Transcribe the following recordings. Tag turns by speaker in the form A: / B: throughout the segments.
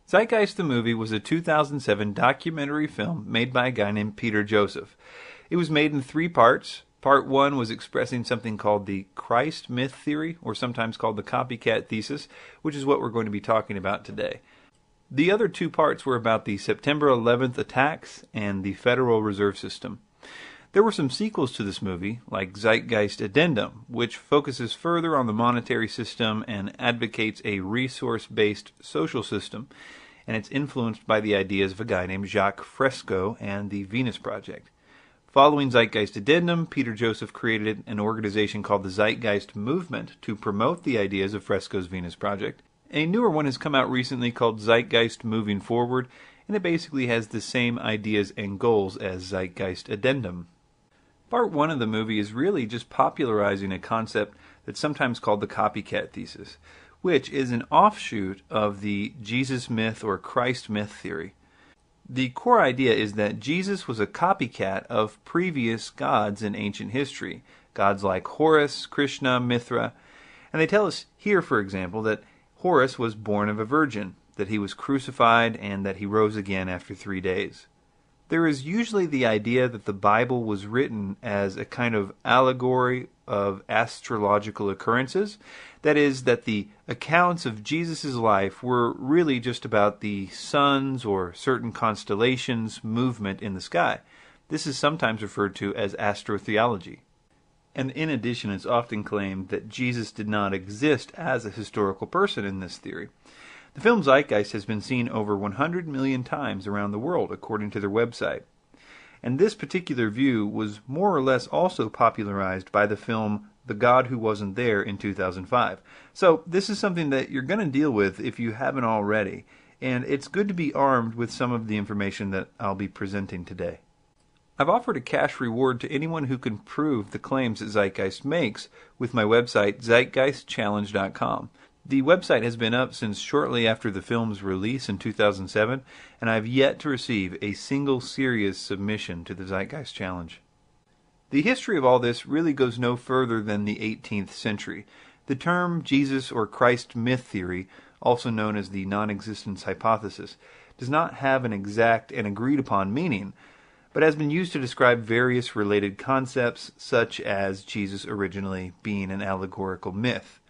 A: Zeitgeist the movie was a 2007 documentary film made by a guy named Peter Joseph. It was made in 3 parts. Part 1 was expressing something called the Christ myth theory, or sometimes called the copycat thesis, which is what we're going to be talking about today. The other 2 parts were about the September 11th attacks and the Federal Reserve System. There were some sequels to this movie, like Zeitgeist Addendum, which focuses further on the monetary system and advocates a resource-based social system, and it's influenced by the ideas of a guy named Jacques Fresco and the Venus Project. Following Zeitgeist Addendum, Peter Joseph created an organization called the Zeitgeist Movement to promote the ideas of Fresco's Venus Project. A newer one has come out recently called Zeitgeist Moving Forward, and it basically has the same ideas and goals as Zeitgeist Addendum. Part 1 of the movie is really just popularizing a concept that's sometimes called the copycat thesis, which is an offshoot of the Jesus myth or Christ myth theory. The core idea is that Jesus was a copycat of previous gods in ancient history, gods like Horus, Krishna, Mithra, and they tell us here, for example, that Horus was born of a virgin, that he was crucified, and that he rose again after 3 days. There is usually the idea that the Bible was written as a kind of allegory of astrological occurrences. That is, that the accounts of Jesus' life were really just about the sun's or certain constellations' movement in the sky. This is sometimes referred to as astrotheology. And in addition, it's often claimed that Jesus did not exist as a historical person in this theory. The film Zeitgeist has been seen over 100 million times around the world, according to their website. And this particular view was more or less also popularized by the film The God Who Wasn't There in 2005. So this is something that you're going to deal with if you haven't already, and it's good to be armed with some of the information that I'll be presenting today. I've offered a cash reward to anyone who can prove the claims that Zeitgeist makes with my website, zeitgeistchallenge.com. The website has been up since shortly after the film's release in 2007, and I've yet to receive a single serious submission to the Zeitgeist Challenge. The history of all this really goes no further than the 18th century. The term Jesus or Christ myth theory, also known as the non-existence hypothesis, does not have an exact and agreed-upon meaning, but has been used to describe various related concepts, such as Jesus originally being an allegorical myth.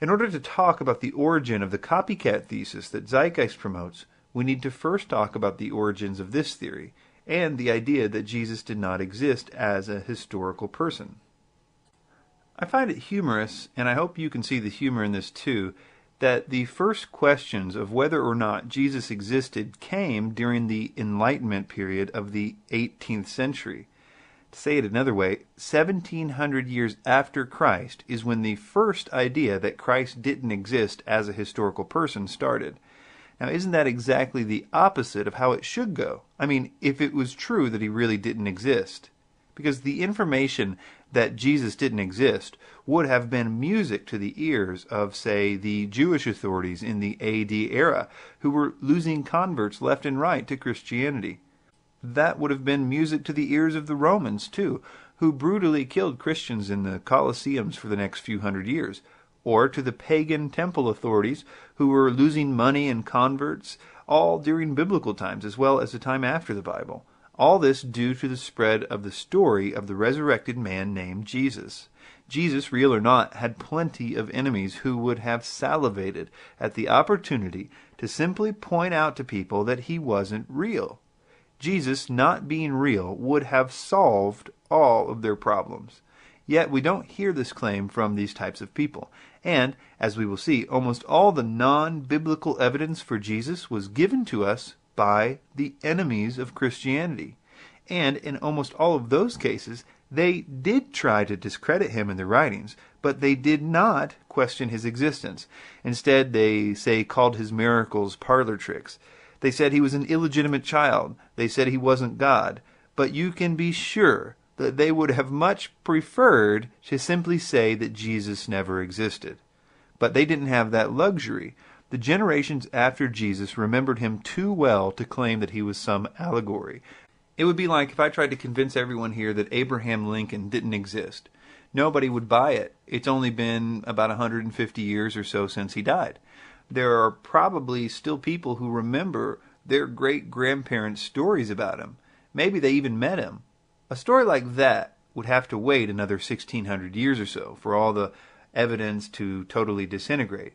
A: In order to talk about the origin of the copycat thesis that Zeitgeist promotes, we need to first talk about the origins of this theory, and the idea that Jesus did not exist as a historical person. I find it humorous, and I hope you can see the humor in this too, that the first questions of whether or not Jesus existed came during the Enlightenment period of the 18th century. To say it another way, 1700 years after Christ is when the first idea that Christ didn't exist as a historical person started. Now, isn't that exactly the opposite of how it should go? I mean, if it was true that he really didn't exist. Because the information that Jesus didn't exist would have been music to the ears of, say, the Jewish authorities in the AD era, who were losing converts left and right to Christianity. That would have been music to the ears of the Romans, too, who brutally killed Christians in the Colosseums for the next few hundred years, or to the pagan temple authorities, who were losing money and converts, all during biblical times, as well as the time after the Bible. All this due to the spread of the story of the resurrected man named Jesus. Jesus, real or not, had plenty of enemies who would have salivated at the opportunity to simply point out to people that he wasn't real. Jesus not being real would have solved all of their problems. Yet we don't hear this claim from these types of people. And, as we will see, almost all the non-biblical evidence for Jesus was given to us by the enemies of Christianity. And in almost all of those cases, they did try to discredit him in their writings, but they did not question his existence. Instead, they called his miracles parlor tricks. They said he was an illegitimate child. They said he wasn't God. But you can be sure that they would have much preferred to simply say that Jesus never existed. But they didn't have that luxury. The generations after Jesus remembered him too well to claim that he was some allegory. It would be like if I tried to convince everyone here that Abraham Lincoln didn't exist. Nobody would buy it. It's only been about 150 years or so since he died. there are probably still people who remember their great-grandparents' stories about him. Maybe they even met him. A story like that would have to wait another 1,600 years or so for all the evidence to totally disintegrate.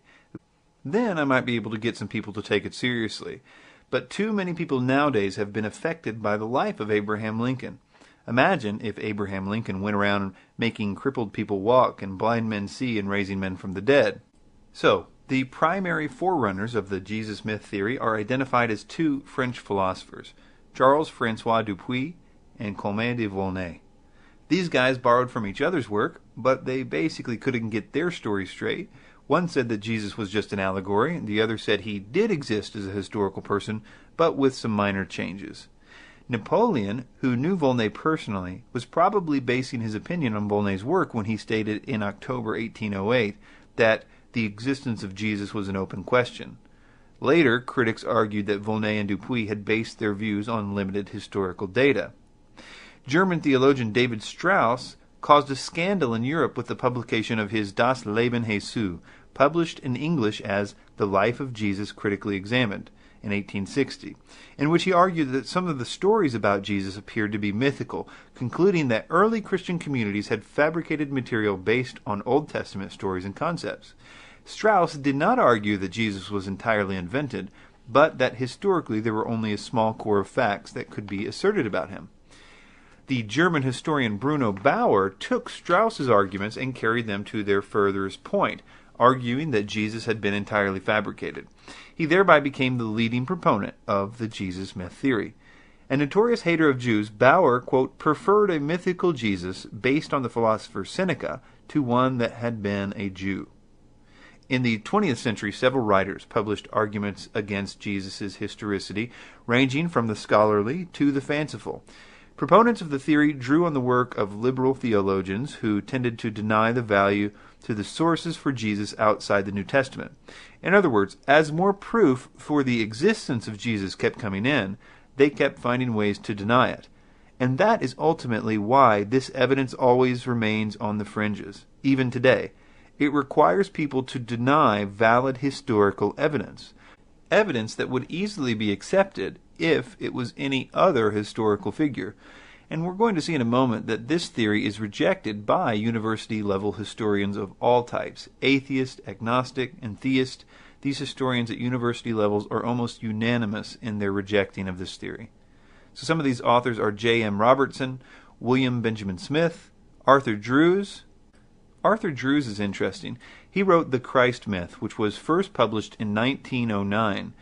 A: Then I might be able to get some people to take it seriously. But too many people nowadays have been affected by the life of Abraham Lincoln. Imagine if Abraham Lincoln went around making crippled people walk and blind men see and raising men from the dead. So, the primary forerunners of the Jesus myth theory are identified as two French philosophers, Charles-François Dupuy and Comte de Volney. These guys borrowed from each other's work, but they basically couldn't get their story straight. One said that Jesus was just an allegory, and the other said he did exist as a historical person, but with some minor changes. Napoleon, who knew Volney personally, was probably basing his opinion on Volney's work when he stated in October 1808 that the existence of Jesus was an open question. Later, critics argued that Volney and Dupuy had based their views on limited historical data. German theologian David Strauss caused a scandal in Europe with the publication of his Das Leben Jesu, published in English as The Life of Jesus Critically Examined, in 1860, in which he argued that some of the stories about Jesus appeared to be mythical, concluding that early Christian communities had fabricated material based on Old Testament stories and concepts. Strauss did not argue that Jesus was entirely invented, but that historically there were only a small core of facts that could be asserted about him. The German historian Bruno Bauer took Strauss's arguments and carried them to their furthest point, arguing that Jesus had been entirely fabricated. He thereby became the leading proponent of the Jesus myth theory. A notorious hater of Jews, Bauer, quote, preferred a mythical Jesus based on the philosopher Seneca to one that had been a Jew. In the 20th century, several writers published arguments against Jesus' historicity, ranging from the scholarly to the fanciful. Proponents of the theory drew on the work of liberal theologians who tended to deny the value to the sources for Jesus outside the New Testament. In other words, as more proof for the existence of Jesus kept coming in, they kept finding ways to deny it. And that is ultimately why this evidence always remains on the fringes, even today. It requires people to deny valid historical evidence. Evidence that would easily be accepted if it was any other historical figure. And we're going to see in a moment that this theory is rejected by university-level historians of all types, atheist, agnostic, and theist. These historians at university levels are almost unanimous in their rejecting of this theory. So some of these authors are J.M. Robertson, William Benjamin Smith, Arthur Drews. Arthur Drews is interesting. He wrote The Christ Myth, which was first published in 1909.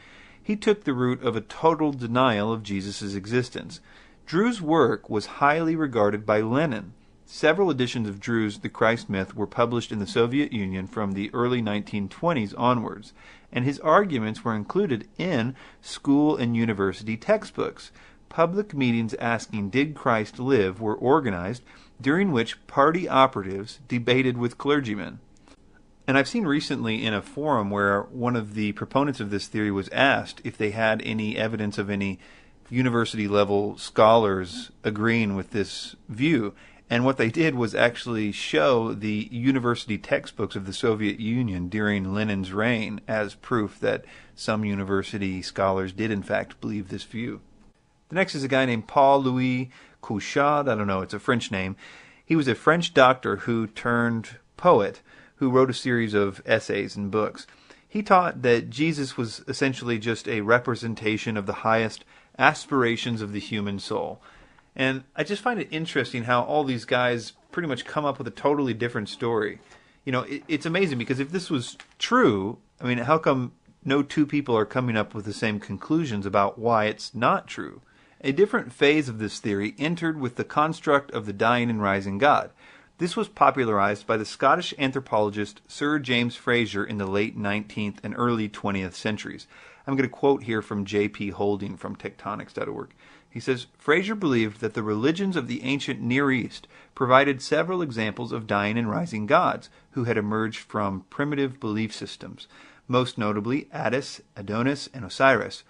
A: He took the route of a total denial of Jesus' existence. Drews' work was highly regarded by Lenin. Several editions of Drews' The Christ Myth were published in the Soviet Union from the early 1920s onwards, and his arguments were included in school and university textbooks. Public meetings asking "Did Christ live?" were organized, during which party operatives debated with clergymen. And I've seen recently in a forum where one of the proponents of this theory was asked if they had any evidence of any university-level scholars agreeing with this view. And what they did was actually show the university textbooks of the Soviet Union during Lenin's reign as proof that some university scholars did in fact believe this view. The next is a guy named Paul-Louis Couchard. I don't know, it's a French name. He was a French doctor who turned poet, who wrote a series of essays and books. He taught that Jesus was essentially just a representation of the highest aspirations of the human soul. And I just find it interesting how all these guys pretty much come up with a totally different story. You know, it's amazing because if this was true, I mean, how come no two people are coming up with the same conclusions about why it's not true? A different phase of this theory entered with the construct of the dying and rising God. This was popularized by the Scottish anthropologist Sir James Frazer in the late 19th and early 20th centuries. I'm going to quote here from J.P. Holding from tectonics.org. He says, Frazer believed that the religions of the ancient Near East provided several examples of dying and rising gods who had emerged from primitive belief systems, most notably Attis, Adonis, and Osiris.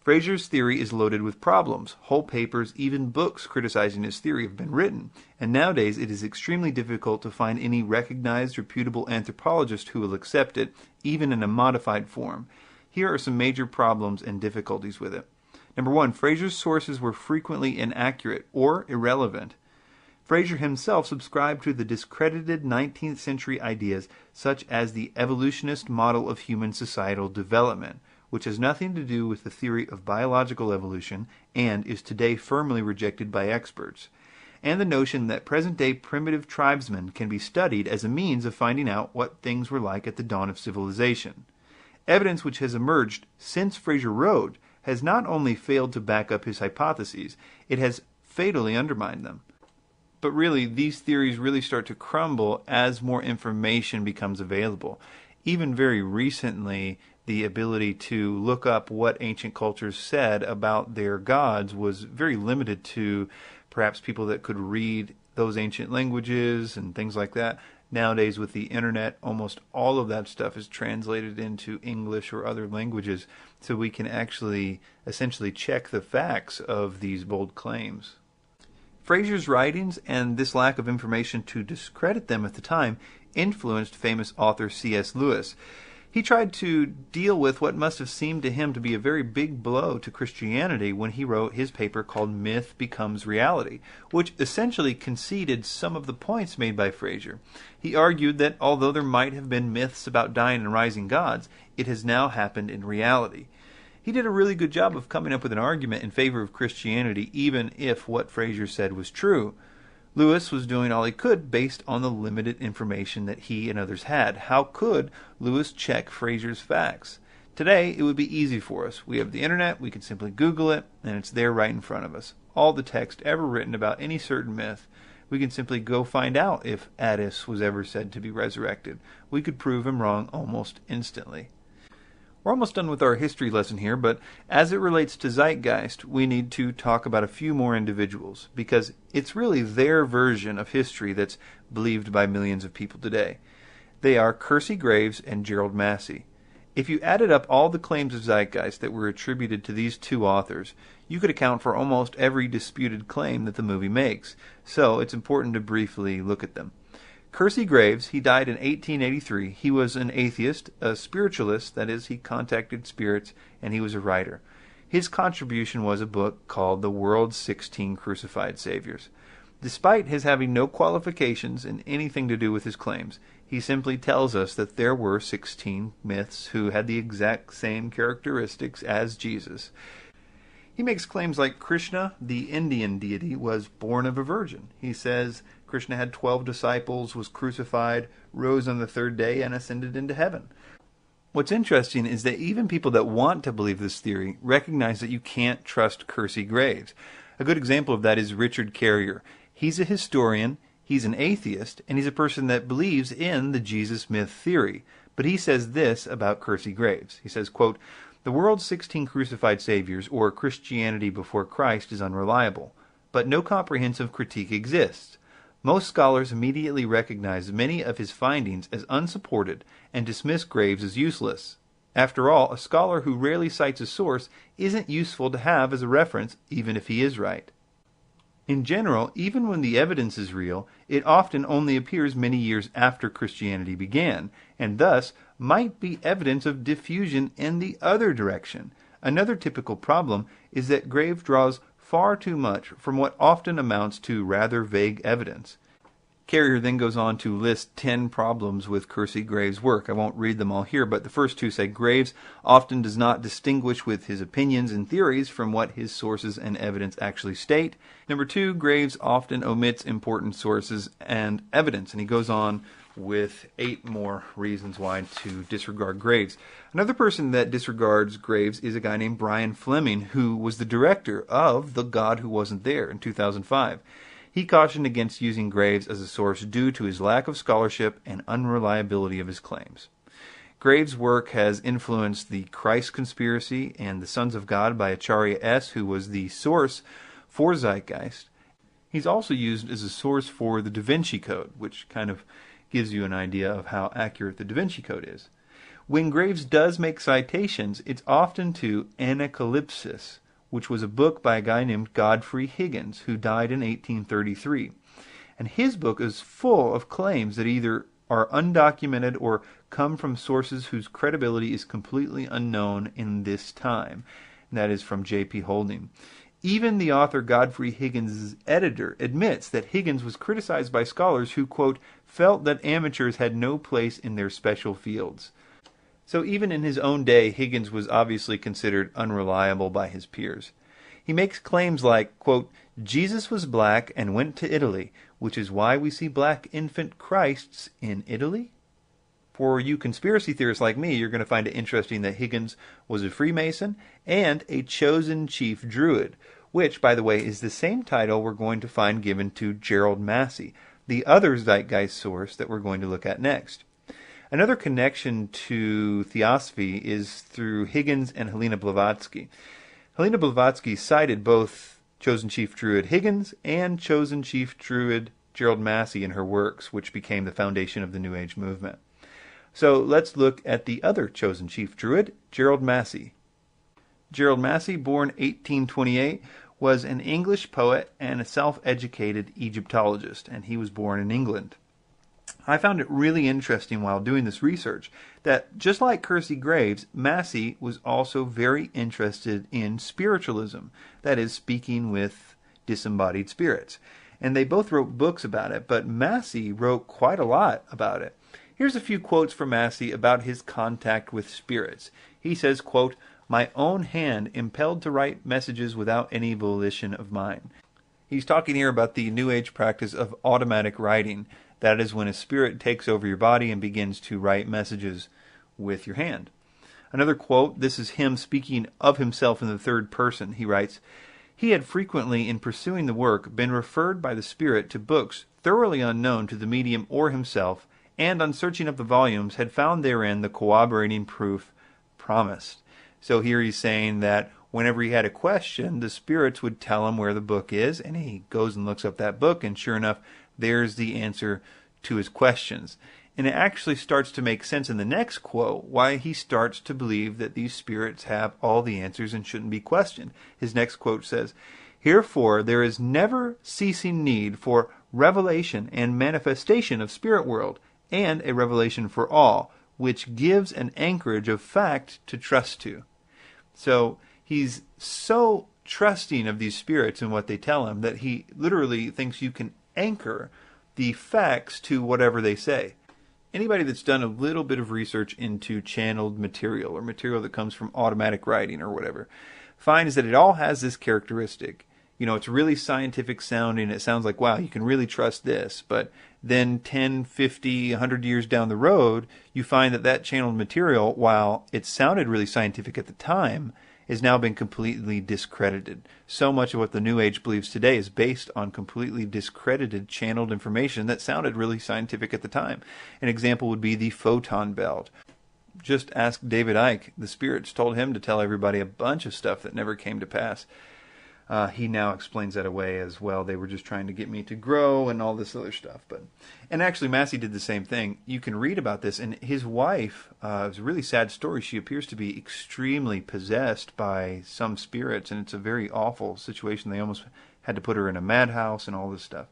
A: Fraser's theory is loaded with problems. Whole papers, even books criticizing his theory have been written, and nowadays it is extremely difficult to find any recognized, reputable anthropologist who will accept it, even in a modified form. Here are some major problems and difficulties with it. Number one, Fraser's sources were frequently inaccurate or irrelevant. Fraser himself subscribed to the discredited 19th century ideas such as the evolutionist model of human societal development, which has nothing to do with the theory of biological evolution and is today firmly rejected by experts, and the notion that present-day primitive tribesmen can be studied as a means of finding out what things were like at the dawn of civilization. Evidence which has emerged since Fraser wrote has not only failed to back up his hypotheses, it has fatally undermined them. But really, these theories really start to crumble as more information becomes available. Even very recently, the ability to look up what ancient cultures said about their gods was very limited to perhaps people that could read those ancient languages and things like that. Nowadays, with the internet, almost all of that stuff is translated into English or other languages, so we can actually essentially check the facts of these bold claims. Fraser's writings and this lack of information to discredit them at the time influenced famous author C.S. Lewis. He tried to deal with what must have seemed to him to be a very big blow to Christianity when he wrote his paper called Myth Becomes Reality, which essentially conceded some of the points made by Fraser. He argued that although there might have been myths about dying and rising gods, it has now happened in reality. He did a really good job of coming up with an argument in favor of Christianity, even if what Fraser said was true. Lewis was doing all he could based on the limited information that he and others had. How could Lewis check Fraser's facts? Today, it would be easy for us. We have the internet, we can simply Google it, and it's there right in front of us. All the text ever written about any certain myth. We can simply go find out if Attis was ever said to be resurrected. We could prove him wrong almost instantly. We're almost done with our history lesson here, but as it relates to Zeitgeist, we need to talk about a few more individuals, because it's really their version of history that's believed by millions of people today. They are Kersey Graves and Gerald Massey. If you added up all the claims of Zeitgeist that were attributed to these two authors, you could account for almost every disputed claim that the movie makes, so it's important to briefly look at them. Kersey Graves, he died in 1883. He was an atheist, a spiritualist, that is, he contacted spirits, and he was a writer. His contribution was a book called The World's 16 Crucified Saviors. Despite his having no qualifications in anything to do with his claims, he simply tells us that there were 16 myths who had the exact same characteristics as Jesus. He makes claims like Krishna, the Indian deity, was born of a virgin. He says Krishna had 12 disciples, was crucified, rose on the third day, and ascended into heaven. What's interesting is that even people that want to believe this theory recognize that you can't trust Kersey Graves. A good example of that is Richard Carrier. He's a historian, he's an atheist, and he's a person that believes in the Jesus myth theory. But he says this about Kersey Graves. He says, quote, "The world's 16 crucified saviors, or Christianity before Christ, is unreliable, but no comprehensive critique exists. Most scholars immediately recognize many of his findings as unsupported and dismiss Graves as useless. After all, a scholar who rarely cites a source isn't useful to have as a reference, even if he is right. In general, even when the evidence is real, it often only appears many years after Christianity began, and thus might be evidence of diffusion in the other direction. Another typical problem is that Graves draws far too much from what often amounts to rather vague evidence." Carrier then goes on to list 10 problems with Kersey Graves' work. I won't read them all here, but the first two say Graves often does not distinguish with his opinions and theories from what his sources and evidence actually state. Number 2, Graves often omits important sources and evidence, and he goes on with 8 more reasons why to disregard Graves. Another person that disregards Graves is a guy named Brian Fleming, who was the director of The God Who Wasn't There in 2005. He cautioned against using Graves as a source due to his lack of scholarship and unreliability of his claims. Graves' work has influenced the Christ Conspiracy and the Sons of God by Acharya S., who was the source for Zeitgeist. He's also used as a source for the Da Vinci Code, which kind of gives you an idea of how accurate the Da Vinci Code is. When Graves does make citations, it's often to Anacalypsis, which was a book by a guy named Godfrey Higgins, who died in 1833. And his book is full of claims that either are undocumented or come from sources whose credibility is completely unknown in this time. And that is from J.P. Holding. Even the author Godfrey Higgins' editor admits that Higgins was criticized by scholars who, quote, felt that amateurs had no place in their special fields. So even in his own day, Higgins was obviously considered unreliable by his peers. He makes claims like, quote, Jesus was black and went to Italy, which is why we see black infant Christs in Italy? For you conspiracy theorists like me, you're going to find it interesting that Higgins was a Freemason and a chosen chief Druid, which, by the way, is the same title we're going to find given to Gerald Massey, the other Zeitgeist source that we're going to look at next. Another connection to theosophy is through Higgins and Helena Blavatsky. Helena Blavatsky cited both chosen chief Druid Higgins and chosen chief Druid Gerald Massey in her works, which became the foundation of the New Age movement. So let's look at the other chosen chief Druid, Gerald Massey. Gerald Massey, born 1828, was an English poet and a self-educated Egyptologist, and he was born in England. I found it really interesting while doing this research that, just like Kersey Graves, Massey was also very interested in spiritualism, that is, speaking with disembodied spirits. And they both wrote books about it, but Massey wrote quite a lot about it. Here's a few quotes from Massey about his contact with spirits. He says, quote, my own hand impelled to write messages without any volition of mine. He's talking here about the New Age practice of automatic writing. That is when a spirit takes over your body and begins to write messages with your hand. Another quote, this is him speaking of himself in the third person. He writes, he had frequently, in pursuing the work, been referred by the spirit to books thoroughly unknown to the medium or himself, and on searching up the volumes had found therein the corroborating proof promised. So here he's saying that whenever he had a question, the spirits would tell him where the book is, and he goes and looks up that book, and sure enough, there's the answer to his questions. And it actually starts to make sense in the next quote why he starts to believe that these spirits have all the answers and shouldn't be questioned. His next quote says, herefore there is never ceasing need for revelation and manifestation of spirit world, and a revelation for all, which gives an anchorage of fact to trust to. So he's so trusting of these spirits and what they tell him that he literally thinks you can anchor the facts to whatever they say. Anybody that's done a little bit of research into channeled material or material that comes from automatic writing or whatever finds that it all has this characteristic. You know, it's really scientific sounding. It sounds like, wow, you can really trust this. But then 10, 50, 100 years down the road, you find that that channeled material, while it sounded really scientific at the time, has now been completely discredited. So much of what the New Age believes today is based on completely discredited channeled information that sounded really scientific at the time. An example would be the photon belt. Just ask David Icke. The spirits told him to tell everybody a bunch of stuff that never came to pass. He now explains that away as well. They were just trying to get me to grow and all this other stuff. And actually, Massey did the same thing. You can read about this. And his wife, it was a really sad story. She appears to be extremely possessed by some spirits. And it's a very awful situation. They almost had to put her in a madhouse and all this stuff.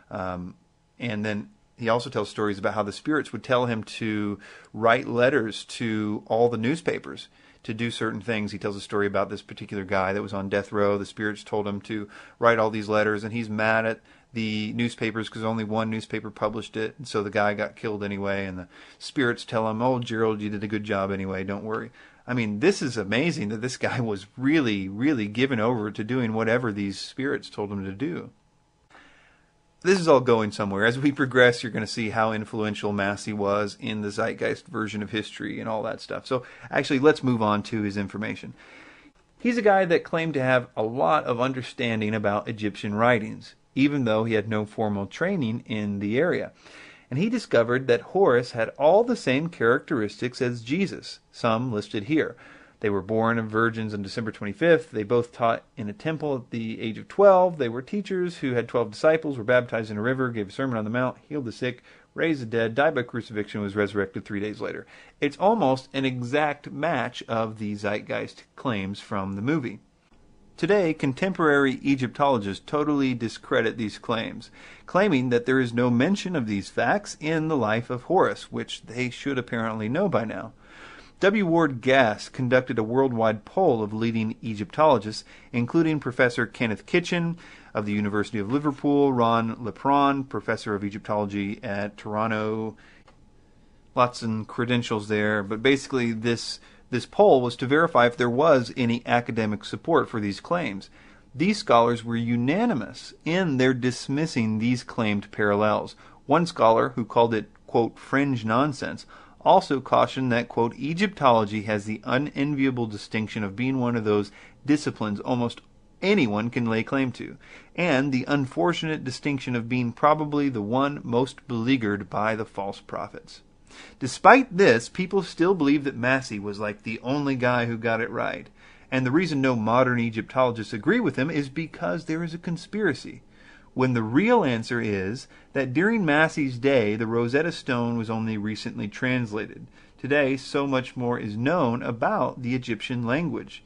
A: And then he also tells stories about how the spirits would tell him to write letters to all the newspapers to do certain things. He tells a story about this particular guy that was on death row. The spirits told him to write all these letters, and he's mad at the newspapers because only one newspaper published it, and so the guy got killed anyway, and the spirits tell him, oh, Gerald, you did a good job anyway, don't worry. I mean, this is amazing that this guy was really, really given over to doing whatever these spirits told him to do. This is all going somewhere. As we progress, you're going to see how influential Massey was in the Zeitgeist version of history and all that stuff. So actually, let's move on to his information. He's a guy that claimed to have a lot of understanding about Egyptian writings, even though he had no formal training in the area. And he discovered that Horus had all the same characteristics as Jesus, some listed here. They were born of virgins on December 25th. They both taught in a temple at the age of 12. They were teachers who had 12 disciples, were baptized in a river, gave a sermon on the mount, healed the sick, raised the dead, died by crucifixion, was resurrected 3 days later. It's almost an exact match of the Zeitgeist claims from the movie. Today, contemporary Egyptologists totally discredit these claims, claiming that there is no mention of these facts in the life of Horus, which they should apparently know by now. W. Ward Gass conducted a worldwide poll of leading Egyptologists, including Professor Kenneth Kitchen of the University of Liverpool, Ron Lepron, Professor of Egyptology at Toronto. Lots of credentials there, but basically this poll was to verify if there was any academic support for these claims. These scholars were unanimous in their dismissing these claimed parallels. One scholar, who called it, quote, fringe nonsense, also cautioned that, quote, Egyptology has the unenviable distinction of being one of those disciplines almost anyone can lay claim to, and the unfortunate distinction of being probably the one most beleaguered by the false prophets. Despite this, people still believe that Massey was like the only guy who got it right. And the reason no modern Egyptologists agree with him is because there is a conspiracy. When the real answer is that during Massey's day, the Rosetta Stone was only recently translated. Today, so much more is known about the Egyptian language.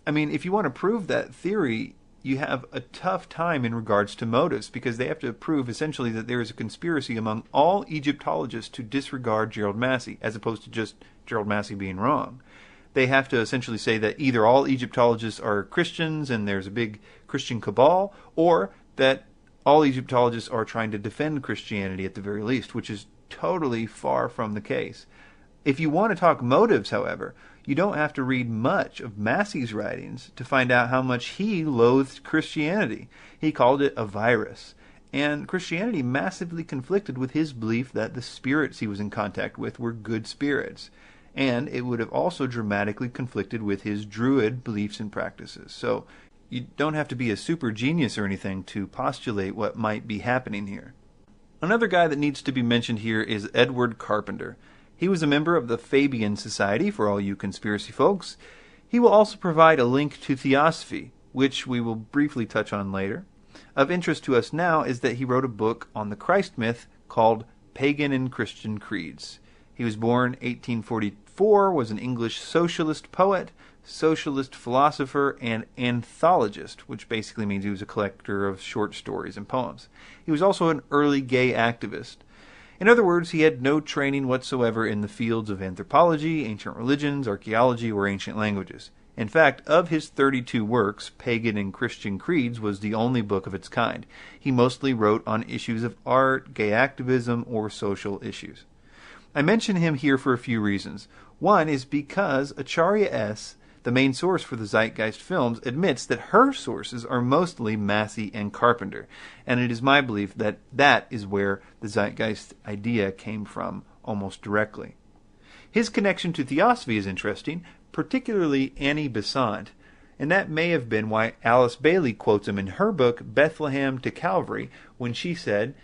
A: I mean, if you want to prove that theory, you have a tough time in regards to motives, because they have to prove essentially that there is a conspiracy among all Egyptologists to disregard Gerald Massey, as opposed to just Gerald Massey being wrong. They have to essentially say that either all Egyptologists are Christians and there's a big Christian cabal, or that all Egyptologists are trying to defend Christianity at the very least, which is totally far from the case. If you want to talk motives, however, you don't have to read much of Massey's writings to find out how much he loathed Christianity. He called it a virus. And Christianity massively conflicted with his belief that the spirits he was in contact with were good spirits. And it would have also dramatically conflicted with his Druid beliefs and practices. So you don't have to be a super genius or anything to postulate what might be happening here. Another guy that needs to be mentioned here is Edward Carpenter. He was a member of the Fabian Society, for all you conspiracy folks. He will also provide a link to Theosophy, which we will briefly touch on later. Of interest to us now is that he wrote a book on the Christ myth called Pagan and Christian Creeds. He was born 1844, was an English socialist poet, socialist philosopher, and anthologist, which basically means he was a collector of short stories and poems. He was also an early gay activist. In other words, he had no training whatsoever in the fields of anthropology, ancient religions, archaeology, or ancient languages. In fact, of his 32 works, Pagan and Christian Creeds was the only book of its kind. He mostly wrote on issues of art, gay activism, or social issues. I mention him here for a few reasons. One is because Acharya S., the main source for the Zeitgeist films, admits that her sources are mostly Massey and Carpenter, and it is my belief that that is where the Zeitgeist idea came from almost directly. His connection to Theosophy is interesting, particularly Annie Besant, and that may have been why Alice Bailey quotes him in her book Bethlehem to Calvary when she said,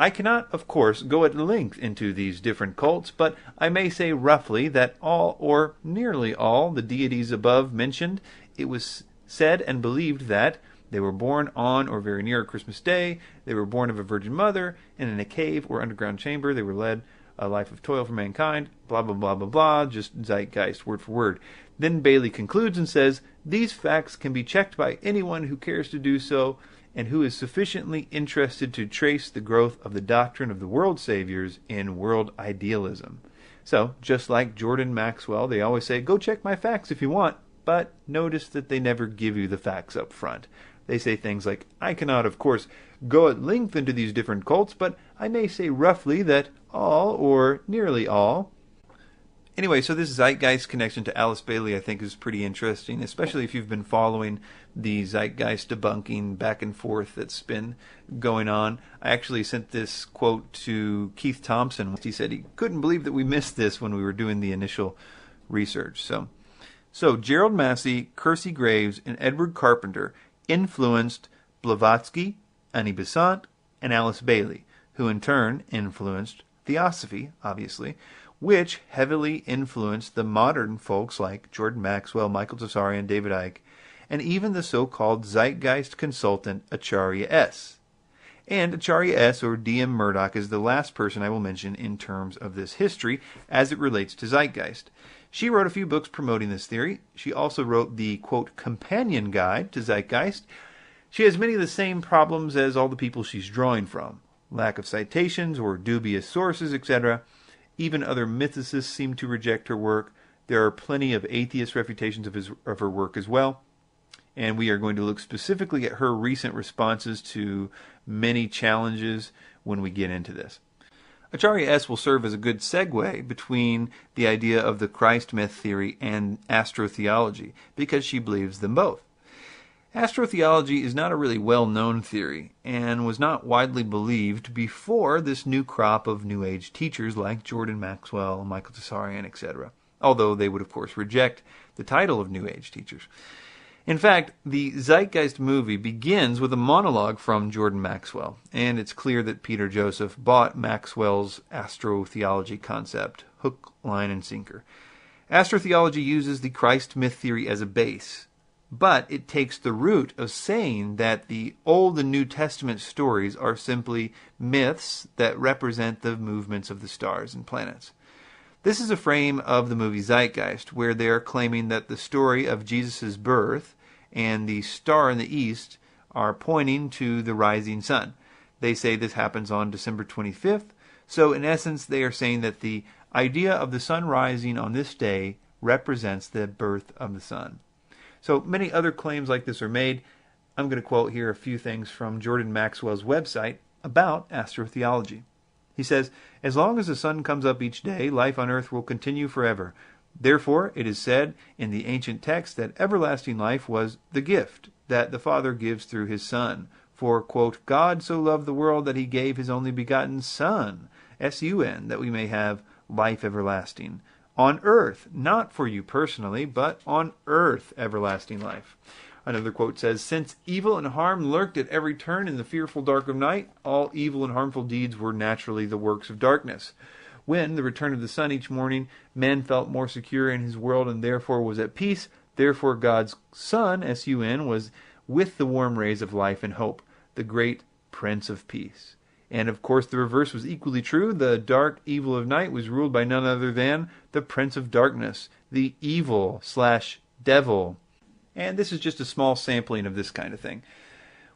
A: I cannot, of course, go at length into these different cults, but I may say roughly that all, or nearly all, the deities above mentioned, it was said and believed that they were born on or very near Christmas Day, they were born of a virgin mother, and in a cave or underground chamber they were led a life of toil for mankind, blah, blah, blah, blah, blah, just Zeitgeist, word for word. Then Bailey concludes and says, these facts can be checked by anyone who cares to do so, and who is sufficiently interested to trace the growth of the doctrine of the world saviors in world idealism. So, just like Jordan Maxwell, they always say, go check my facts if you want, but notice that they never give you the facts up front. They say things like, I cannot, of course, go at length into these different cults, but I may say roughly that all, or nearly all. Anyway, so this Zeitgeist connection to Alice Bailey I think is pretty interesting, especially if you've been following the Zeitgeist debunking back and forth that's been going on. I actually sent this quote to Keith Thompson. He said he couldn't believe that we missed this when we were doing the initial research. So Gerald Massey, Kersey Graves, and Edward Carpenter influenced Blavatsky, Annie Besant, and Alice Bailey, who in turn influenced Theosophy, obviously, which heavily influenced the modern folks like Jordan Maxwell, Michael Tsarian, David Icke, and even the so-called Zeitgeist consultant Acharya S. And Acharya S. or D.M. Murdoch is the last person I will mention in terms of this history as it relates to Zeitgeist. She wrote a few books promoting this theory. She also wrote the, quote, companion guide to Zeitgeist. She has many of the same problems as all the people she's drawing from. Lack of citations or dubious sources, etc. Even other mythicists seem to reject her work. There are plenty of atheist refutations of her work as well. And we are going to look specifically at her recent responses to many challenges when we get into this. Acharya S. will serve as a good segue between the idea of the Christ myth theory and astrotheology, because she believes them both. Astrotheology is not a really well-known theory, and was not widely believed before this new crop of New Age teachers like Jordan Maxwell, Michael Tsarian, etc., although they would of course reject the title of New Age teachers. In fact, the Zeitgeist movie begins with a monologue from Jordan Maxwell, and it's clear that Peter Joseph bought Maxwell's astrotheology concept, hook, line, and sinker. Astrotheology uses the Christ myth theory as a base, but it takes the root of saying that the Old and New Testament stories are simply myths that represent the movements of the stars and planets. This is a frame of the movie Zeitgeist, where they are claiming that the story of Jesus' birth and the star in the east are pointing to the rising sun. They say this happens on December 25th, so in essence they are saying that the idea of the sun rising on this day represents the birth of the sun. So many other claims like this are made. I'm going to quote here a few things from Jordan Maxwell's website about astrotheology. He says, "As long as the sun comes up each day, life on earth will continue forever. Therefore, it is said in the ancient text that everlasting life was the gift that the Father gives through his Son. For, quote, God so loved the world that he gave his only begotten Son, S-U-N, that we may have life everlasting. On earth, not for you personally, but on earth everlasting life." Another quote says, "Since evil and harm lurked at every turn in the fearful dark of night, all evil and harmful deeds were naturally the works of darkness. When the return of the sun each morning, man felt more secure in his world and therefore was at peace. Therefore God's Son, S-U-N, was with the warm rays of life and hope, the great Prince of Peace." And of course the reverse was equally true. The dark evil of night was ruled by none other than the Prince of Darkness, the evil/devil. And this is just a small sampling of this kind of thing.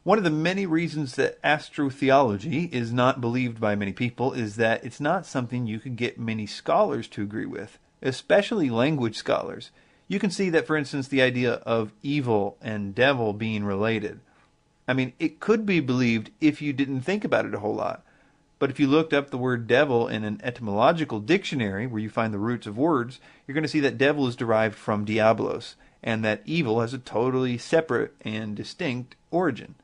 A: One of the many reasons that astrotheology is not believed by many people is that it's not something you could get many scholars to agree with, especially language scholars. You can see that, for instance, the idea of evil and devil being related. I mean, it could be believed if you didn't think about it a whole lot. But if you looked up the word devil in an etymological dictionary, where you find the roots of words, you're going to see that devil is derived from diablos, and that evil has a totally separate and distinct origin.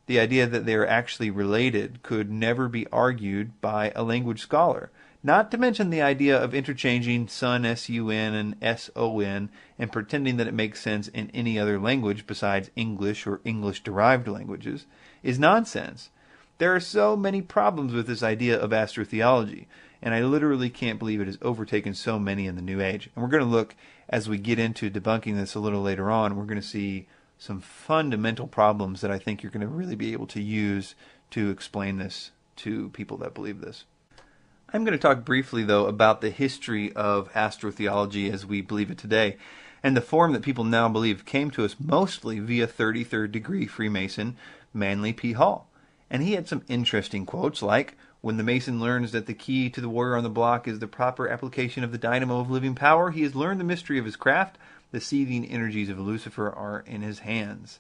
A: The idea that they are actually related could never be argued by a language scholar. Not to mention the idea of interchanging sun, S-U-N, and S-O-N, and pretending that it makes sense in any other language besides English or English-derived languages, is nonsense. There are so many problems with this idea of astrotheology, and I literally can't believe it has overtaken so many in the New Age. And we're going to look, as we get into debunking this a little later on, we're going to see some fundamental problems that I think you're going to really be able to use to explain this to people that believe this. I'm going to talk briefly, though, about the history of astrotheology as we believe it today, and the form that people now believe came to us mostly via 33rd degree Freemason Manly P. Hall. And he had some interesting quotes like, "When the Mason learns that the key to the warrior on the block is the proper application of the dynamo of living power, he has learned the mystery of his craft. The seething energies of Lucifer are in his hands."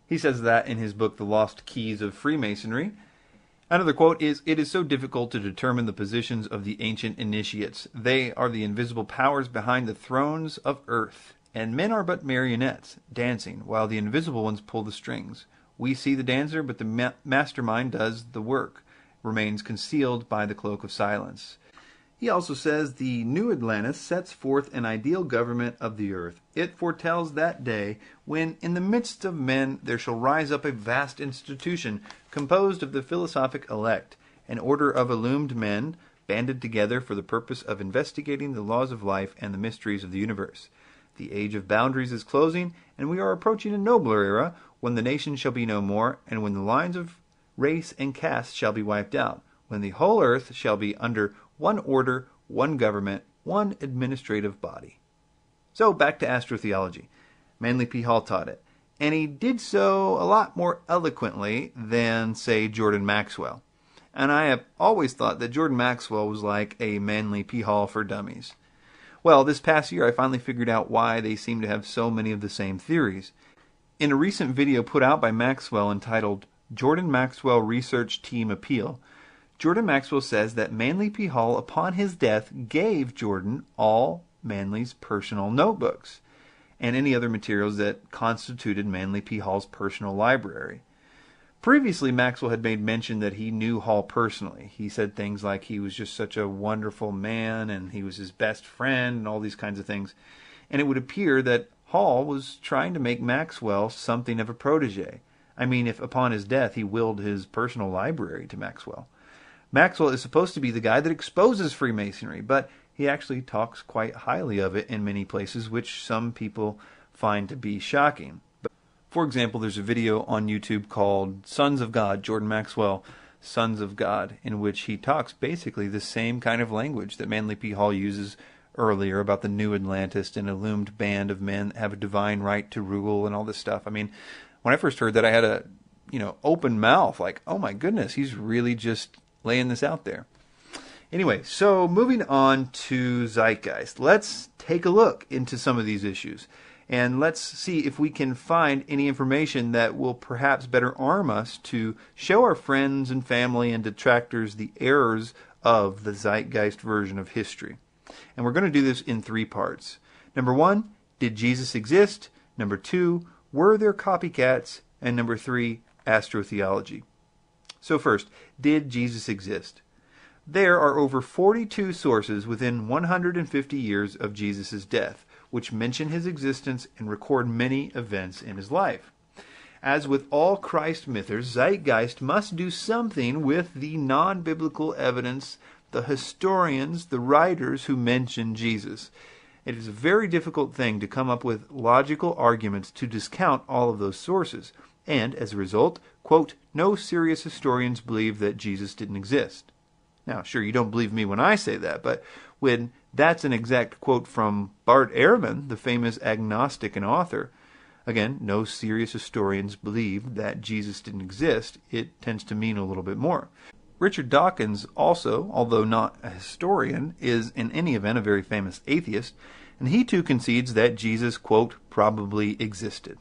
A: He says that in his book, The Lost Keys of Freemasonry. Another quote is, "It is so difficult to determine the positions of the ancient initiates. They are the invisible powers behind the thrones of earth, and men are but marionettes, dancing, while the invisible ones pull the strings. We see the dancer, but the mastermind does the work, remains concealed by the cloak of silence." He also says the New Atlantis sets forth an ideal government of the earth. It foretells that day when in the midst of men there shall rise up a vast institution composed of the philosophic elect, an order of illumined men banded together for the purpose of investigating the laws of life and the mysteries of the universe. The age of boundaries is closing, and we are approaching a nobler era when the nation shall be no more, and when the lines of race and caste shall be wiped out, when the whole earth shall be under one order, one government, one administrative body. So back to astrotheology. Manly P. Hall taught it, and he did so a lot more eloquently than, say, Jordan Maxwell. And I have always thought that Jordan Maxwell was like a Manly P. Hall for dummies. Well, this past year I finally figured out why they seem to have so many of the same theories. In a recent video put out by Maxwell entitled Jordan Maxwell Research Team Appeal, Jordan Maxwell says that Manly P. Hall, upon his death, gave Jordan all Manly's personal notebooks and any other materials that constituted Manly P. Hall's personal library. Previously, Maxwell had made mention that he knew Hall personally. He said things like he was just such a wonderful man and he was his best friend and all these kinds of things. And it would appear that Hall was trying to make Maxwell something of a protege. I mean, if upon his death he willed his personal library to Maxwell. Maxwell is supposed to be the guy that exposes Freemasonry, but he actually talks quite highly of it in many places, which some people find to be shocking. For example, there's a video on YouTube called Sons of God, Jordan Maxwell, Sons of God, in which he talks basically the same kind of language that Manly P. Hall uses earlier about the new Atlantis, an illumined band of men that have a divine right to rule and all this stuff. I mean, when I first heard that, I had a, open mouth, like, oh my goodness, he's really just laying this out there. Anyway, so moving on to Zeitgeist. Let's take a look into some of these issues. And let's see if we can find any information that will perhaps better arm us to show our friends and family and detractors the errors of the Zeitgeist version of history. And we're going to do this in 3 parts. Number 1, did Jesus exist? Number 2, were there copycats? And number 3, astrotheology. So first, did Jesus exist? There are over 42 sources within 150 years of Jesus' death, which mention his existence and record many events in his life. As with all Christ mythers, Zeitgeist must do something with the non-biblical evidence, the historians, the writers who mention Jesus. It is a very difficult thing to come up with logical arguments to discount all of those sources, and as a result, quote, no serious historians believe that Jesus didn't exist. Now, sure, you don't believe me when I say that, but when that's an exact quote from Bart Ehrman, the famous agnostic and author, again, no serious historians believe that Jesus didn't exist, it tends to mean a little bit more. Richard Dawkins also, although not a historian, is in any event a very famous atheist, and he too concedes that Jesus, quote, probably existed.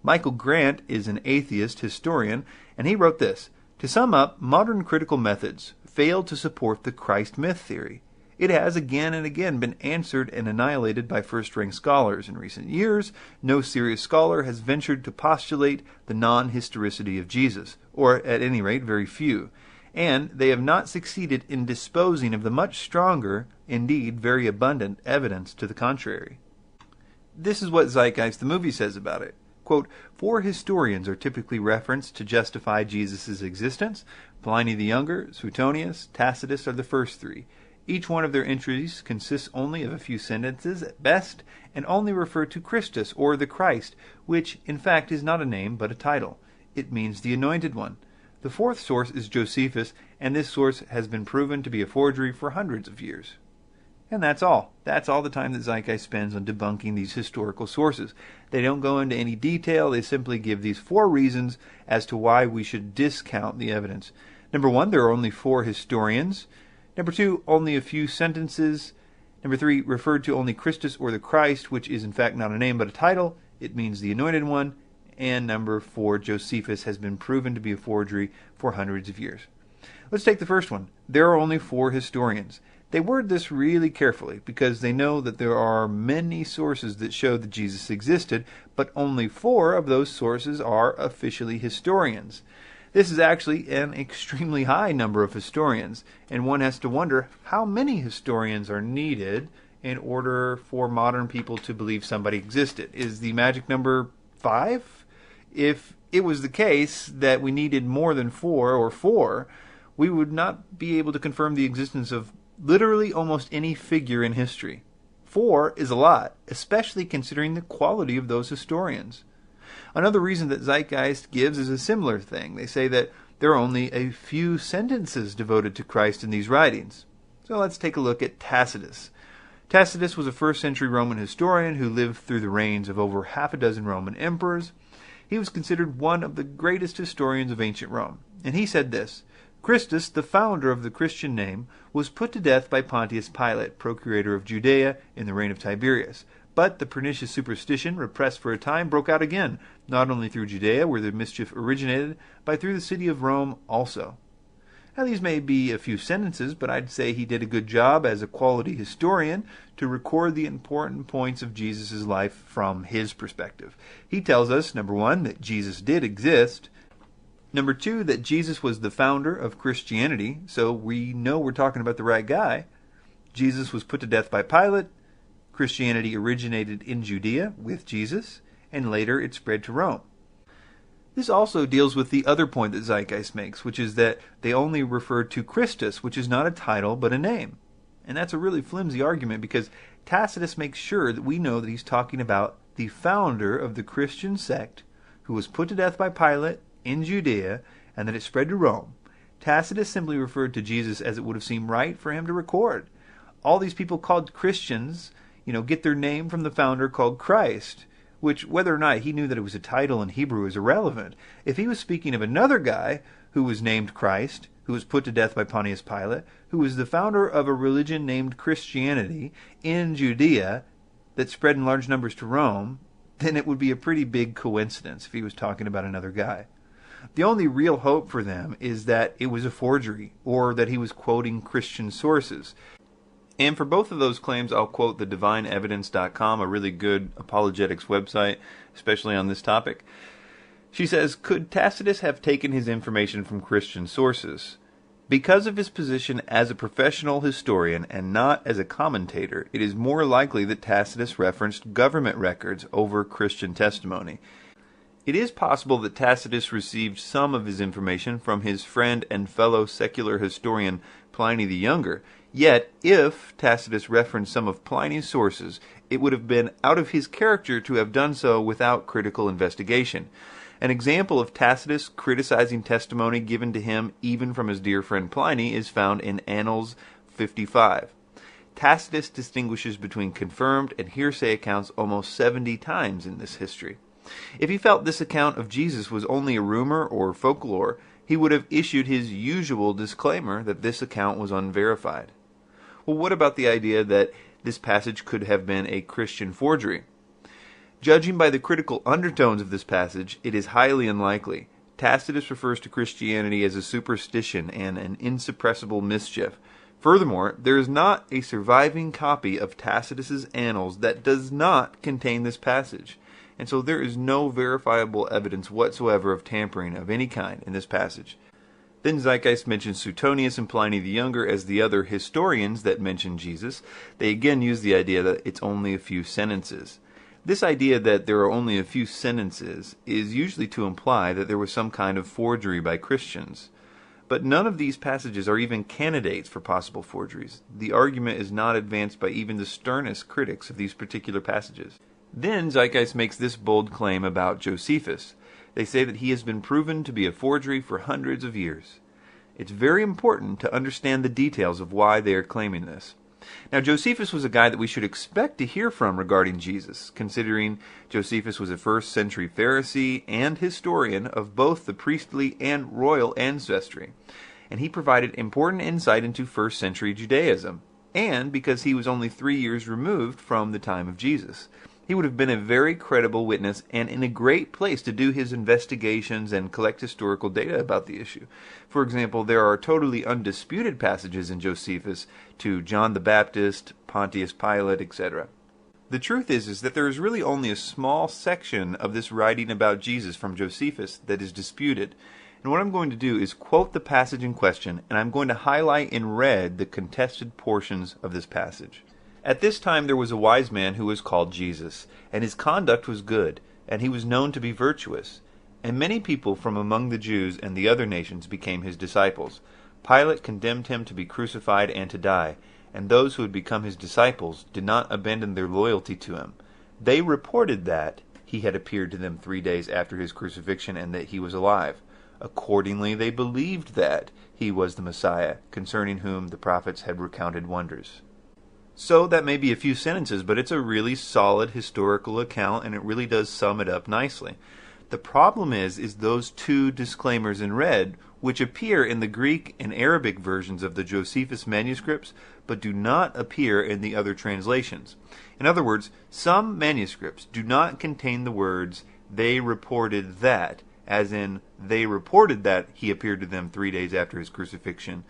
A: Michael Grant is an atheist historian, and he wrote this, to sum up, modern critical methods failed to support the Christ myth theory. It has again and again been answered and annihilated by first-rank scholars. In recent years, no serious scholar has ventured to postulate the non-historicity of Jesus, or at any rate, very few. And they have not succeeded in disposing of the much stronger, indeed very abundant, evidence to the contrary. This is what Zeitgeist the movie says about it. Quote, 4 historians are typically referenced to justify Jesus' existence. Pliny the Younger, Suetonius, Tacitus are the first 3. Each one of their entries consists only of a few sentences at best, and only refer to Christus, or the Christ, which in fact is not a name but a title. It means the Anointed One. The 4th source is Josephus, and this source has been proven to be a forgery for hundreds of years. And that's all. That's all the time that Zeitgeist spends on debunking these historical sources. They don't go into any detail. They simply give these 4 reasons as to why we should discount the evidence. Number 1, there are only 4 historians. Number 2, only a few sentences. Number 3, referred to only Christus or the Christ, which is in fact not a name but a title. It means the Anointed One. And number 4, Josephus has been proven to be a forgery for hundreds of years. Let's take the first one. There are only 4 historians. They word this really carefully because they know that there are many sources that show that Jesus existed, but only 4 of those sources are officially historians. This is actually an extremely high number of historians, and one has to wonder how many historians are needed in order for modern people to believe somebody existed. Is the magic number 5? If it was the case that we needed more than 4, we would not be able to confirm the existence of literally almost any figure in history. 4 is a lot, especially considering the quality of those historians. Another reason that Zeitgeist gives is a similar thing. They say that there are only a few sentences devoted to Christ in these writings. So let's take a look at Tacitus. Tacitus was a first-century Roman historian who lived through the reigns of over half a dozen Roman emperors. He was considered one of the greatest historians of ancient Rome, and he said this: Christus, the founder of the Christian name, was put to death by Pontius Pilate, procurator of Judea, in the reign of Tiberius. But the pernicious superstition, repressed for a time, broke out again, not only through Judea, where the mischief originated, but through the city of Rome also. Now, these may be a few sentences, but I'd say he did a good job as a quality historian to record the important points of Jesus' life from his perspective. He tells us, number one, that Jesus did exist. Number two, that Jesus was the founder of Christianity, so we know we're talking about the right guy. Jesus was put to death by Pilate. Christianity originated in Judea with Jesus, and later it spread to Rome. This also deals with the other point that Zeitgeist makes, which is that they only refer to Christus, which is not a title but a name. And that's a really flimsy argument because Tacitus makes sure that we know that he's talking about the founder of the Christian sect who was put to death by Pilate in Judea and that it spread to Rome. Tacitus simply referred to Jesus as it would have seemed right for him to record. All these people called Christians, get their name from the founder called Christ, which, whether or not he knew that it was a title in Hebrew, is irrelevant. If he was speaking of another guy who was named Christ, who was put to death by Pontius Pilate, who was the founder of a religion named Christianity in Judea that spread in large numbers to Rome, then it would be a pretty big coincidence if he was talking about another guy. The only real hope for them is that it was a forgery, or that he was quoting Christian sources. And for both of those claims, I'll quote the divineevidence.com, a really good apologetics website, especially on this topic. She says, could Tacitus have taken his information from Christian sources? Because of his position as a professional historian and not as a commentator, it is more likely that Tacitus referenced government records over Christian testimony. It is possible that Tacitus received some of his information from his friend and fellow secular historian Pliny the Younger. Yet, if Tacitus referenced some of Pliny's sources, it would have been out of his character to have done so without critical investigation. An example of Tacitus criticizing testimony given to him even from his dear friend Pliny is found in Annals 55. Tacitus distinguishes between confirmed and hearsay accounts almost 70 times in this history. If he felt this account of Jesus was only a rumor or folklore, he would have issued his usual disclaimer that this account was unverified. Well, what about the idea that this passage could have been a Christian forgery? Judging by the critical undertones of this passage, it is highly unlikely. Tacitus refers to Christianity as a superstition and an insuppressible mischief. Furthermore, there is not a surviving copy of Tacitus's Annals that does not contain this passage. And so there is no verifiable evidence whatsoever of tampering of any kind in this passage. Then Zeitgeist mentions Suetonius and Pliny the Younger as the other historians that mention Jesus. They again use the idea that it's only a few sentences. This idea that there are only a few sentences is usually to imply that there was some kind of forgery by Christians. But none of these passages are even candidates for possible forgeries. The argument is not advanced by even the sternest critics of these particular passages. Then Zeitgeist makes this bold claim about Josephus. They say that he has been proven to be a forgery for hundreds of years. It's very important to understand the details of why they are claiming this. Now, Josephus was a guy that we should expect to hear from regarding Jesus, considering Josephus was a first-century Pharisee and historian of both the priestly and royal ancestry, and he provided important insight into first-century Judaism, and because he was only 3 years removed from the time of Jesus. He would have been a very credible witness and in a great place to do his investigations and collect historical data about the issue. For example, there are totally undisputed passages in Josephus to John the Baptist, Pontius Pilate, etc. The truth is that there is really only a small section of this writing about Jesus from Josephus that is disputed. And what I'm going to do is quote the passage in question, and I'm going to highlight in red the contested portions of this passage. At this time there was a wise man who was called Jesus, and his conduct was good, and he was known to be virtuous. And many people from among the Jews and the other nations became his disciples. Pilate condemned him to be crucified and to die, and those who had become his disciples did not abandon their loyalty to him. They reported that he had appeared to them 3 days after his crucifixion and that he was alive. Accordingly, they believed that he was the Messiah, concerning whom the prophets had recounted wonders. So that may be a few sentences, but it's a really solid historical account, and it really does sum it up nicely. The problem is those two disclaimers in red, which appear in the Greek and Arabic versions of the Josephus manuscripts, but do not appear in the other translations. In other words, some manuscripts do not contain the words, "they reported that," as in, they reported that he appeared to them 3 days after his crucifixion.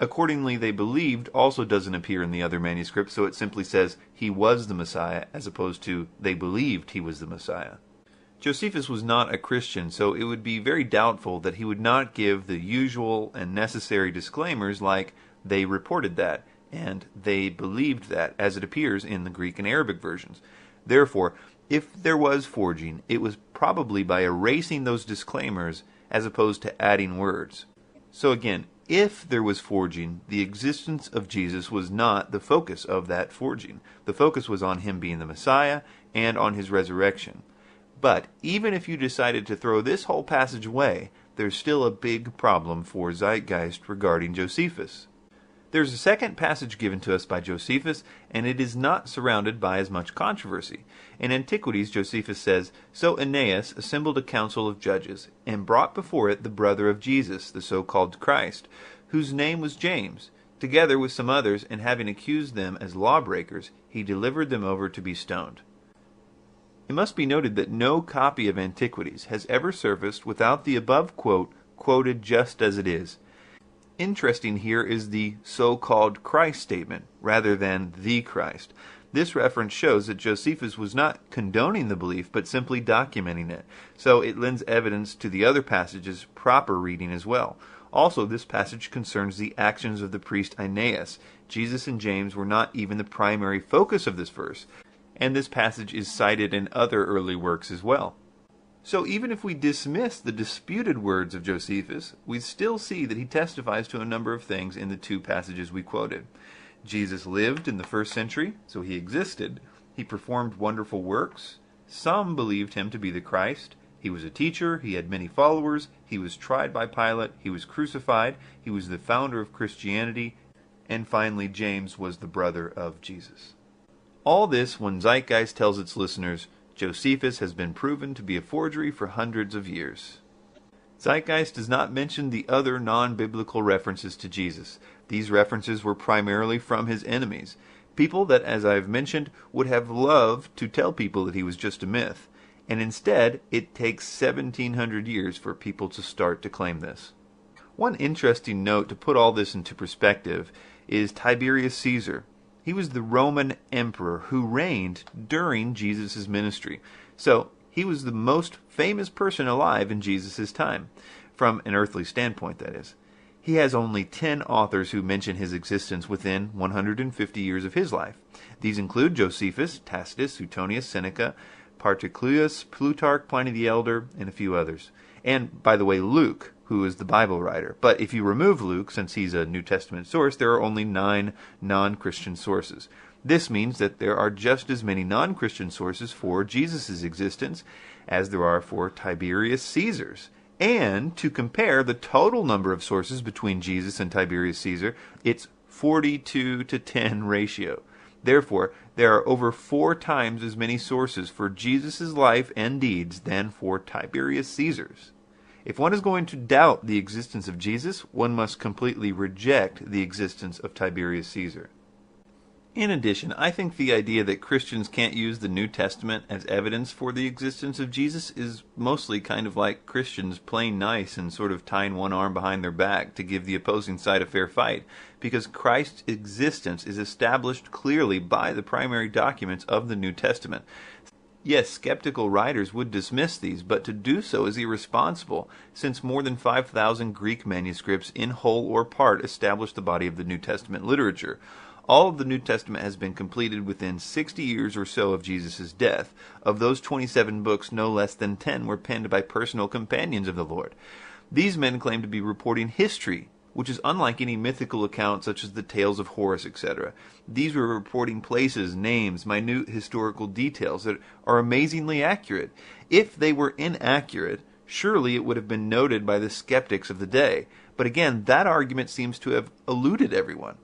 A: Accordingly, they believed also doesn't appear in the other manuscripts, so it simply says he was the Messiah, as opposed to they believed he was the Messiah. Josephus was not a Christian, so it would be very doubtful that he would not give the usual and necessary disclaimers like they reported that and they believed that, as it appears in the Greek and Arabic versions. Therefore, if there was forging, it was probably by erasing those disclaimers as opposed to adding words. So again, if there was forging, the existence of Jesus was not the focus of that forging. The focus was on him being the Messiah and on his resurrection. But even if you decided to throw this whole passage away, there's still a big problem for Zeitgeist regarding Josephus. There's a second passage given to us by Josephus, and it is not surrounded by as much controversy. In Antiquities, Josephus says, "So Aeneas assembled a council of judges, and brought before it the brother of Jesus, the so-called Christ, whose name was James, together with some others, and having accused them as lawbreakers, he delivered them over to be stoned." It must be noted that no copy of Antiquities has ever surfaced without the above quote quoted just as it is. Interesting here is the so-called Christ statement, rather than the Christ. This reference shows that Josephus was not condoning the belief, but simply documenting it. So it lends evidence to the other passage's proper reading as well. Also, this passage concerns the actions of the priest Aeneas. Jesus and James were not even the primary focus of this verse, and this passage is cited in other early works as well. So even if we dismiss the disputed words of Josephus, we still see that he testifies to a number of things in the two passages we quoted. Jesus lived in the first century, so he existed. He performed wonderful works. Some believed him to be the Christ. He was a teacher. He had many followers. He was tried by Pilate. He was crucified. He was the founder of Christianity. And finally, James was the brother of Jesus. All this when Zeitgeist tells its listeners, Josephus has been proven to be a forgery for hundreds of years. Zeitgeist does not mention the other non-biblical references to Jesus. These references were primarily from his enemies, people that, as I've mentioned, would have loved to tell people that he was just a myth. And instead, it takes 1700 years for people to start to claim this. One interesting note to put all this into perspective is Tiberius Caesar. He was the Roman emperor who reigned during Jesus' ministry. So he was the most famous person alive in Jesus' time, from an earthly standpoint, that is. He has only 10 authors who mention his existence within 150 years of his life. These include Josephus, Tacitus, Suetonius, Seneca, Paterculus, Plutarch, Pliny the Elder, and a few others. And, by the way, Luke, who is the Bible writer. But if you remove Luke, since he's a New Testament source, there are only 9 non-Christian sources. This means that there are just as many non-Christian sources for Jesus' existence as there are for Tiberius Caesar's. And to compare the total number of sources between Jesus and Tiberius Caesar, it's 42 to 10 ratio. Therefore, there are over 4 times as many sources for Jesus' life and deeds than for Tiberius Caesar's. If one is going to doubt the existence of Jesus, one must completely reject the existence of Tiberius Caesar. In addition, I think the idea that Christians can't use the New Testament as evidence for the existence of Jesus is mostly kind of like Christians playing nice and sort of tying one arm behind their back to give the opposing side a fair fight, because Christ's existence is established clearly by the primary documents of the New Testament. Yes, skeptical writers would dismiss these, but to do so is irresponsible, since more than 5,000 Greek manuscripts in whole or part establish the body of the New Testament literature. All of the New Testament has been completed within 60 years or so of Jesus' death. Of those 27 books, no less than 10 were penned by personal companions of the Lord. These men claim to be reporting history, which is unlike any mythical account such as the tales of Horace, etc. These were reporting places, names, minute historical details that are amazingly accurate. If they were inaccurate, Surely it would have been noted by the skeptics of the day. But again, that argument seems to have eluded everyone.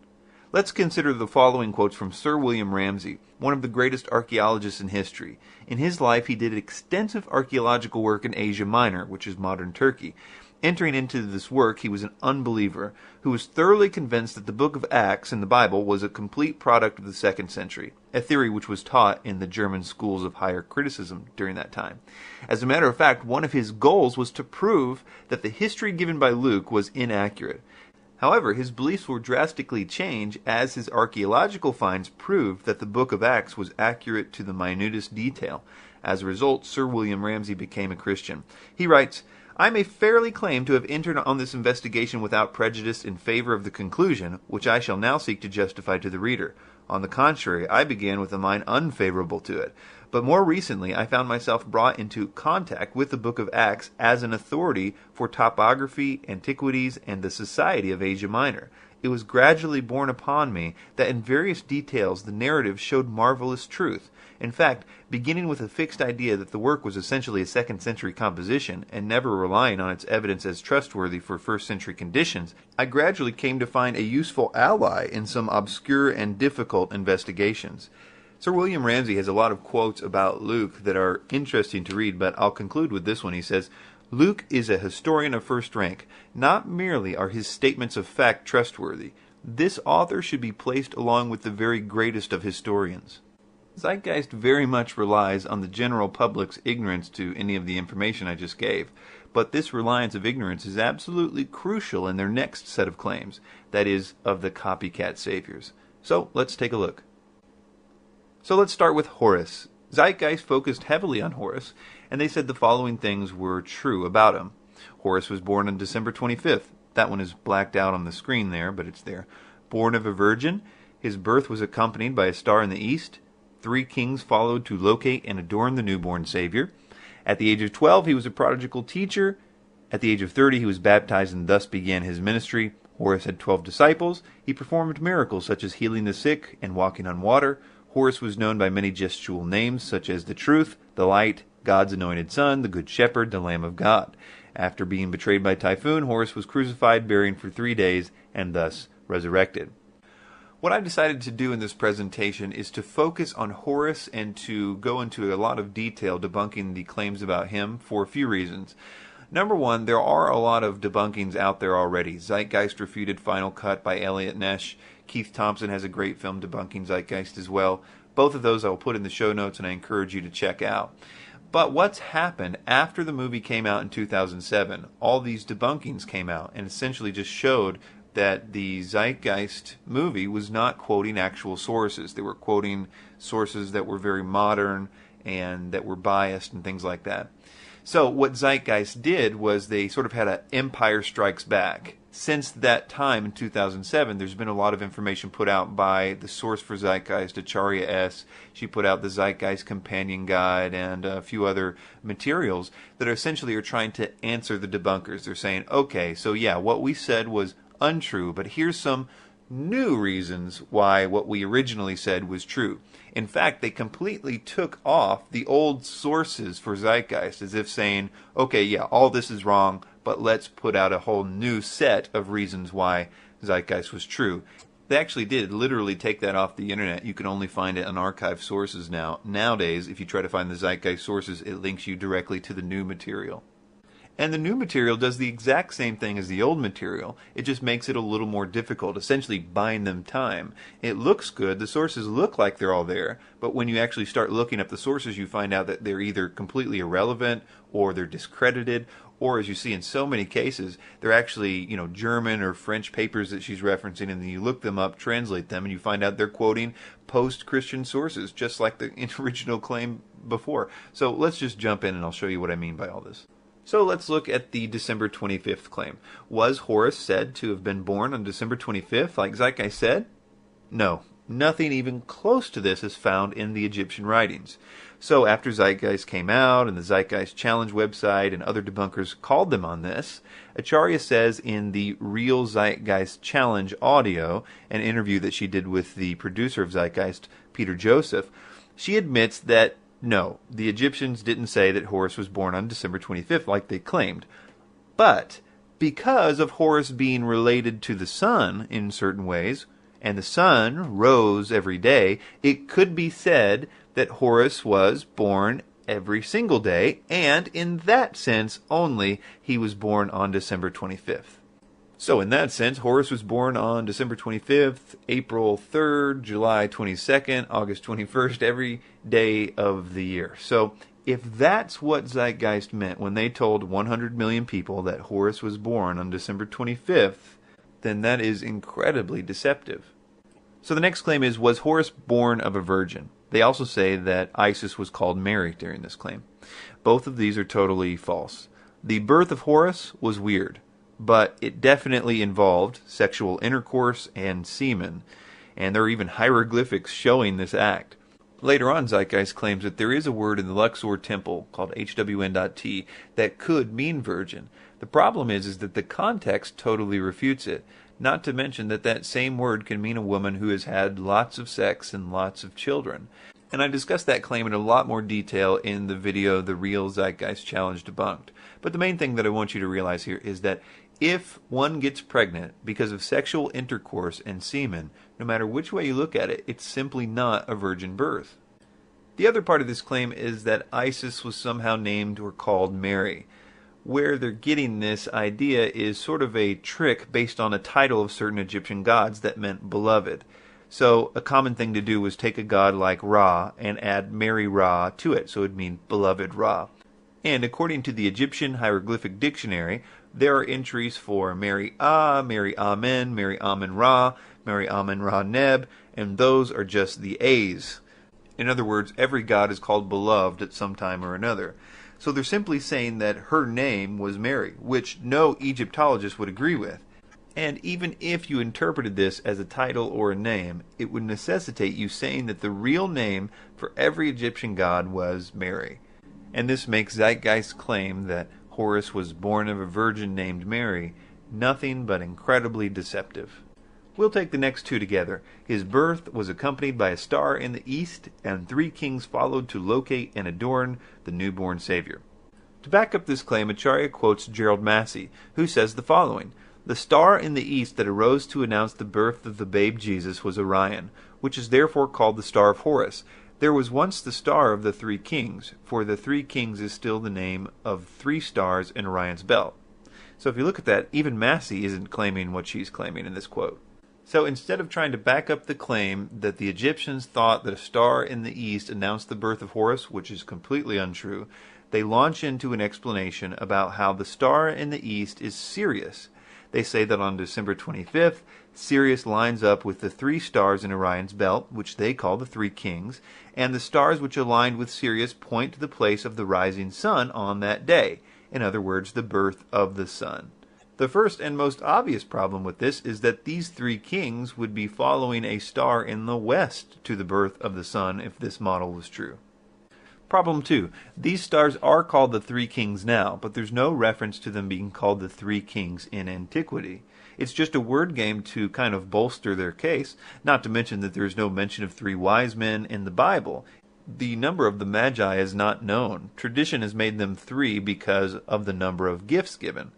A: Let's consider the following quotes from Sir William Ramsay, one of the greatest archaeologists in history. In his life, he did extensive archaeological work in Asia Minor, which is modern Turkey. Entering into this work, he was an unbeliever who was thoroughly convinced that the book of Acts in the Bible was a complete product of the 2nd century, a theory which was taught in the German schools of higher criticism during that time. As a matter of fact, one of his goals was to prove that the history given by Luke was inaccurate. However, his beliefs were drastically changed as his archaeological finds proved that the book of Acts was accurate to the minutest detail. As a result, Sir William Ramsay became a Christian. He writes, "I may fairly claim to have entered on this investigation without prejudice in favor of the conclusion, which I shall now seek to justify to the reader. On the contrary, I began with a mind unfavorable to it. But more recently, I found myself brought into contact with the book of Acts as an authority for topography, antiquities, and the society of Asia Minor. It was gradually borne upon me that in various details the narrative showed marvelous truth. In fact, beginning with a fixed idea that the work was essentially a 2nd century composition, and never relying on its evidence as trustworthy for 1st century conditions, I gradually came to find a useful ally in some obscure and difficult investigations." Sir William Ramsay has a lot of quotes about Luke that are interesting to read, but I'll conclude with this one. He says, "Luke is a historian of first rank. Not merely are his statements of fact trustworthy. This author should be placed along with the very greatest of historians." Zeitgeist very much relies on the general public's ignorance to any of the information I just gave, but this reliance of ignorance is absolutely crucial in their next set of claims, that is, of the copycat saviors. So let's take a look. So let's start with Horus. Zeitgeist focused heavily on Horus, and they said the following things were true about him. Horus was born on December 25th. That one is blacked out on the screen there, but it's there. Born of a virgin, his birth was accompanied by a star in the east. 3 kings followed to locate and adorn the newborn Savior. At the age of 12, he was a prodigal teacher. At the age of 30, he was baptized and thus began his ministry. Horus had 12 disciples. He performed miracles such as healing the sick and walking on water. Horus was known by many gestual names such as the Truth, the Light, God's Anointed Son, the Good Shepherd, the Lamb of God. After being betrayed by Typhoon, Horus was crucified, buried for 3 days, and thus resurrected. What I decided to do in this presentation is to focus on Horus and to go into a lot of detail debunking the claims about him for a few reasons. Number one, there are a lot of debunkings out there already. Zeitgeist refuted Final Cut by Elliot Nesh. Keith Thompson has a great film debunking Zeitgeist as well. Both of those I'll put in the show notes and I encourage you to check out. But what's happened after the movie came out in 2007, all these debunkings came out and essentially just showed that the Zeitgeist movie was not quoting actual sources. They were quoting sources that were very modern and that were biased and things like that. So what Zeitgeist did was they sort of had an Empire Strikes Back. Since that time in 2007, there's been a lot of information put out by the source for Zeitgeist, Acharya S. She put out the Zeitgeist Companion Guide and a few other materials that essentially are trying to answer the debunkers. They're saying, okay, so yeah, what we said was untrue, but here's some new reasons why what we originally said was true. In fact, they completely took off the old sources for Zeitgeist, as if saying, okay, yeah, all this is wrong, but let's put out a whole new set of reasons why Zeitgeist was true. They actually did literally take that off the internet. You can only find it on archived sources now. Nowadays, if you try to find the Zeitgeist sources, it links you directly to the new material. And the new material does the exact same thing as the old material. It just makes it a little more difficult, essentially buying them time. It looks good, the sources look like they're all there, but when you actually start looking up the sources, you find out that they're either completely irrelevant, or they're discredited, or as you see in so many cases, they're actually, German or French papers that she's referencing, and then you look them up, translate them, and you find out they're quoting post-Christian sources, just like the original claim before. So let's just jump in and I'll show you what I mean by all this. So let's look at the December 25th claim. Was Horus said to have been born on December 25th, like Zeitgeist said? No, nothing even close to this is found in the Egyptian writings. So after Zeitgeist came out and the Zeitgeist Challenge website and other debunkers called them on this, Acharya says in the Real Zeitgeist Challenge audio, an interview that she did with the producer of Zeitgeist, Peter Joseph, she admits that No, the Egyptians didn't say that Horus was born on December 25th like they claimed. But because of Horus being related to the sun in certain ways, and the sun rose every day, it could be said that Horus was born every single day, and in that sense only, he was born on December 25th. So in that sense, Horus was born on December 25th, April 3rd, July 22nd, August 21st, every day of the year. So if that's what Zeitgeist meant when they told 100 million people that Horus was born on December 25th, then that is incredibly deceptive. So the next claim is, was Horus born of a virgin? They also say that Isis was called Mary during this claim. Both of these are totally false. The birth of Horus was weird, but it definitely involved sexual intercourse and semen, and there are even hieroglyphics showing this act. Later on, Zeitgeist claims that there is a word in the Luxor temple called HWN.T that could mean virgin. The problem is that the context totally refutes it, not to mention that that same word can mean a woman who has had lots of sex and lots of children. And I discussed that claim in a lot more detail in the video, The Real Zeitgeist Challenge Debunked. But the main thing that I want you to realize here is that if one gets pregnant because of sexual intercourse and semen, no matter which way you look at it, it's simply not a virgin birth. The other part of this claim is that Isis was somehow named or called Mary. Where they're getting this idea is sort of a trick based on a title of certain Egyptian gods that meant beloved. So a common thing to do was take a god like Ra and add Mary Ra to it, so it would mean beloved Ra. And according to the Egyptian Hieroglyphic Dictionary, there are entries for Mary Ah, Mary Amen, Mary Amen Ra, Mary Amen Ra Neb, and those are just the A's. In other words, every god is called beloved at some time or another. So they're simply saying that her name was Mary, which no Egyptologist would agree with. And even if you interpreted this as a title or a name, it would necessitate you saying that the real name for every Egyptian god was Mary. And this makes Zeitgeist's claim that Horus was born of a virgin named Mary nothing but incredibly deceptive. We'll take the next two together. His birth was accompanied by a star in the east, and 3 kings followed to locate and adorn the newborn Savior. To back up this claim, Acharya quotes Gerald Massey, who says the following: "The star in the east that arose to announce the birth of the babe Jesus was Orion, which is therefore called the star of Horus. There was once the star of the 3 kings, for the 3 kings is still the name of 3 stars in Orion's belt." So if you look at that, even Massey isn't claiming what she's claiming in this quote. So instead of trying to back up the claim that the Egyptians thought that a star in the east announced the birth of Horus, which is completely untrue, they launch into an explanation about how the star in the east is Sirius. They say that on December 25th, Sirius lines up with the 3 stars in Orion's belt, which they call the 3 kings, and the stars which aligned with Sirius point to the place of the rising sun on that day. In other words, the birth of the sun. The first and most obvious problem with this is that these 3 kings would be following a star in the west to the birth of the sun if this model was true. Problem 2. These stars are called the 3 kings now, but there's no reference to them being called the 3 kings in antiquity. It's just a word game to kind of bolster their case, not to mention that there's no mention of 3 wise men in the Bible. The number of the Magi is not known. Tradition has made them 3 because of the number of gifts given.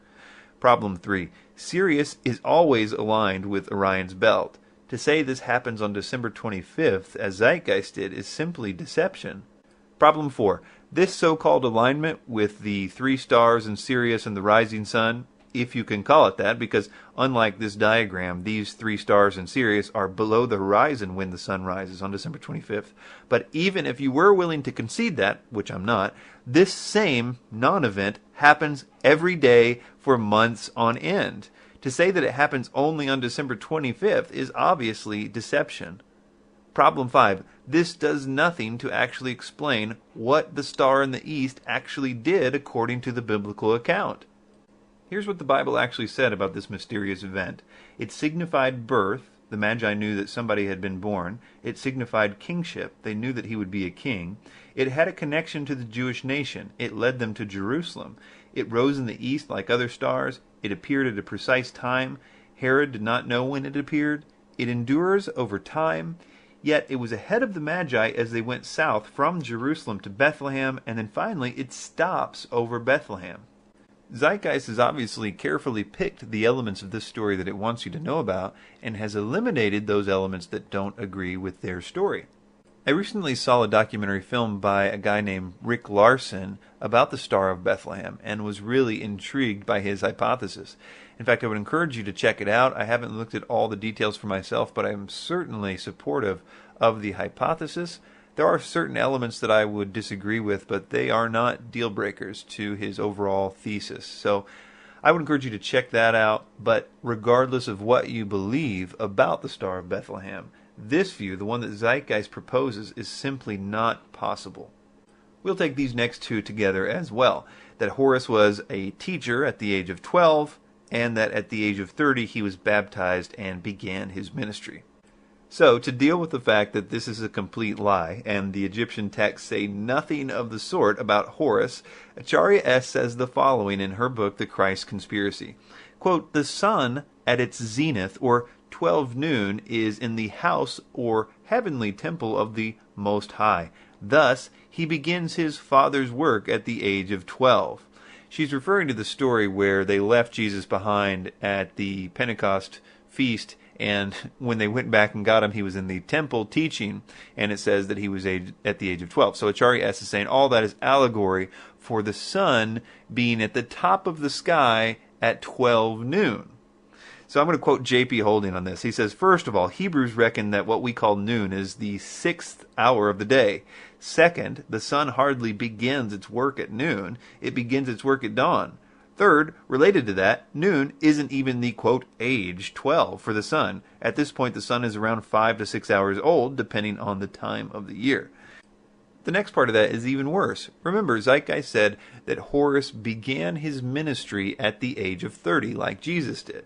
A: Problem 3. Sirius is always aligned with Orion's belt. To say this happens on December 25th, as Zeitgeist did, is simply deception. Problem 4. This so-called alignment with the 3 stars in Sirius and the rising sun, if you can call it that, because unlike this diagram, these 3 stars in Sirius are below the horizon when the sun rises on December 25th. But even if you were willing to concede that, which I'm not, this same non-event happens every day for months on end. To say that it happens only on December 25th is obviously deception. Problem 5. This does nothing to actually explain what the star in the east actually did according to the biblical account. Here's what the Bible actually said about this mysterious event. It signified birth. The Magi knew that somebody had been born. It signified kingship. They knew that he would be a king. It had a connection to the Jewish nation. It led them to Jerusalem. It rose in the east like other stars. It appeared at a precise time. Herod did not know when it appeared. It endures over time. Yet it was ahead of the Magi as they went south from Jerusalem to Bethlehem, and then finally it stops over Bethlehem. Zeitgeist has obviously carefully picked the elements of this story that it wants you to know about, and has eliminated those elements that don't agree with their story. I recently saw a documentary film by a guy named Rick Larson about the Star of Bethlehem, and was really intrigued by his hypothesis. In fact, I would encourage you to check it out. I haven't looked at all the details for myself, but I'm certainly supportive of the hypothesis. There are certain elements that I would disagree with, but they are not deal breakers to his overall thesis. So I would encourage you to check that out. But regardless of what you believe about the Star of Bethlehem, this view, the one that Zeitgeist proposes, is simply not possible. We'll take these next two together as well. That Horace was a teacher at the age of 12, and that at the age of 30 he was baptized and began his ministry. So, to deal with the fact that this is a complete lie, and the Egyptian texts say nothing of the sort about Horace, Acharya S. says the following in her book, The Christ Conspiracy. Quote, "The sun at its zenith, or 12 noon, is in the house or heavenly temple of the Most High. Thus, he begins his Father's work at the age of 12. She's referring to the story where they left Jesus behind at the Pentecost feast, and when they went back and got him, he was in the temple teaching, and it says that he was at the age of 12. So Acharya S. is saying all that is allegory for the sun being at the top of the sky at 12 noon. So I'm going to quote J.P. Holding on this. He says, first of all, Hebrews reckon that what we call noon is the 6th hour of the day. Second, the sun hardly begins its work at noon. It begins its work at dawn. Third, related to that, noon isn't even the, quote, age 12 for the sun. At this point, the sun is around 5 to 6 hours old, depending on the time of the year. The next part of that is even worse. Remember, Zeitgeist said that Horace began his ministry at the age of 30, like Jesus did.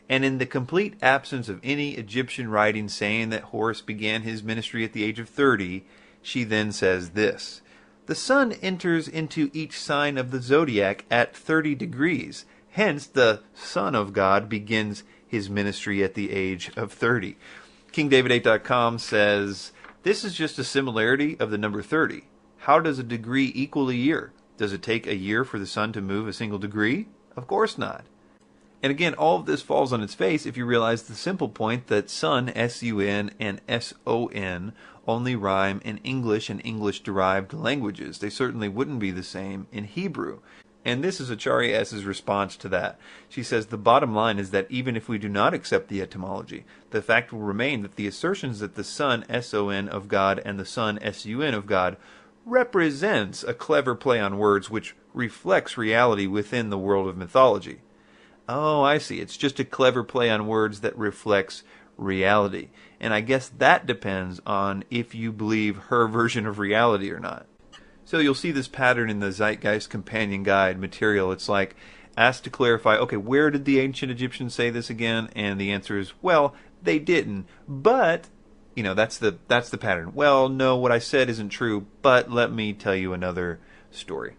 A: And in the complete absence of any Egyptian writing saying that Horace began his ministry at the age of 30, she then says this: "The sun enters into each sign of the zodiac at 30 degrees. Hence, the Son of God begins his ministry at the age of 30. KingDavid8.com says, "This is just a similarity of the number 30. How does a degree equal a year? Does it take a year for the sun to move a single degree? Of course not." And again, all of this falls on its face if you realize the simple point that sun, S-U-N, and S-O-N only rhyme in English and English-derived languages. They certainly wouldn't be the same in Hebrew. And this is Acharya S.'s response to that. She says, the bottom line is that even if we do not accept the etymology, the fact will remain that the assertions that the sun, S-O-N, of God and the sun, S-U-N, of God represents a clever play on words which reflects reality within the world of mythology. Oh, I see. It's just a clever play on words that reflects reality. And I guess that depends on if you believe her version of reality or not. So you'll see this pattern in the Zeitgeist Companion Guide material. It's like, asked to clarify, okay, where did the ancient Egyptians say this again? And the answer is, well, they didn't. But, you know, that's the pattern. Well, no, what I said isn't true, but let me tell you another story.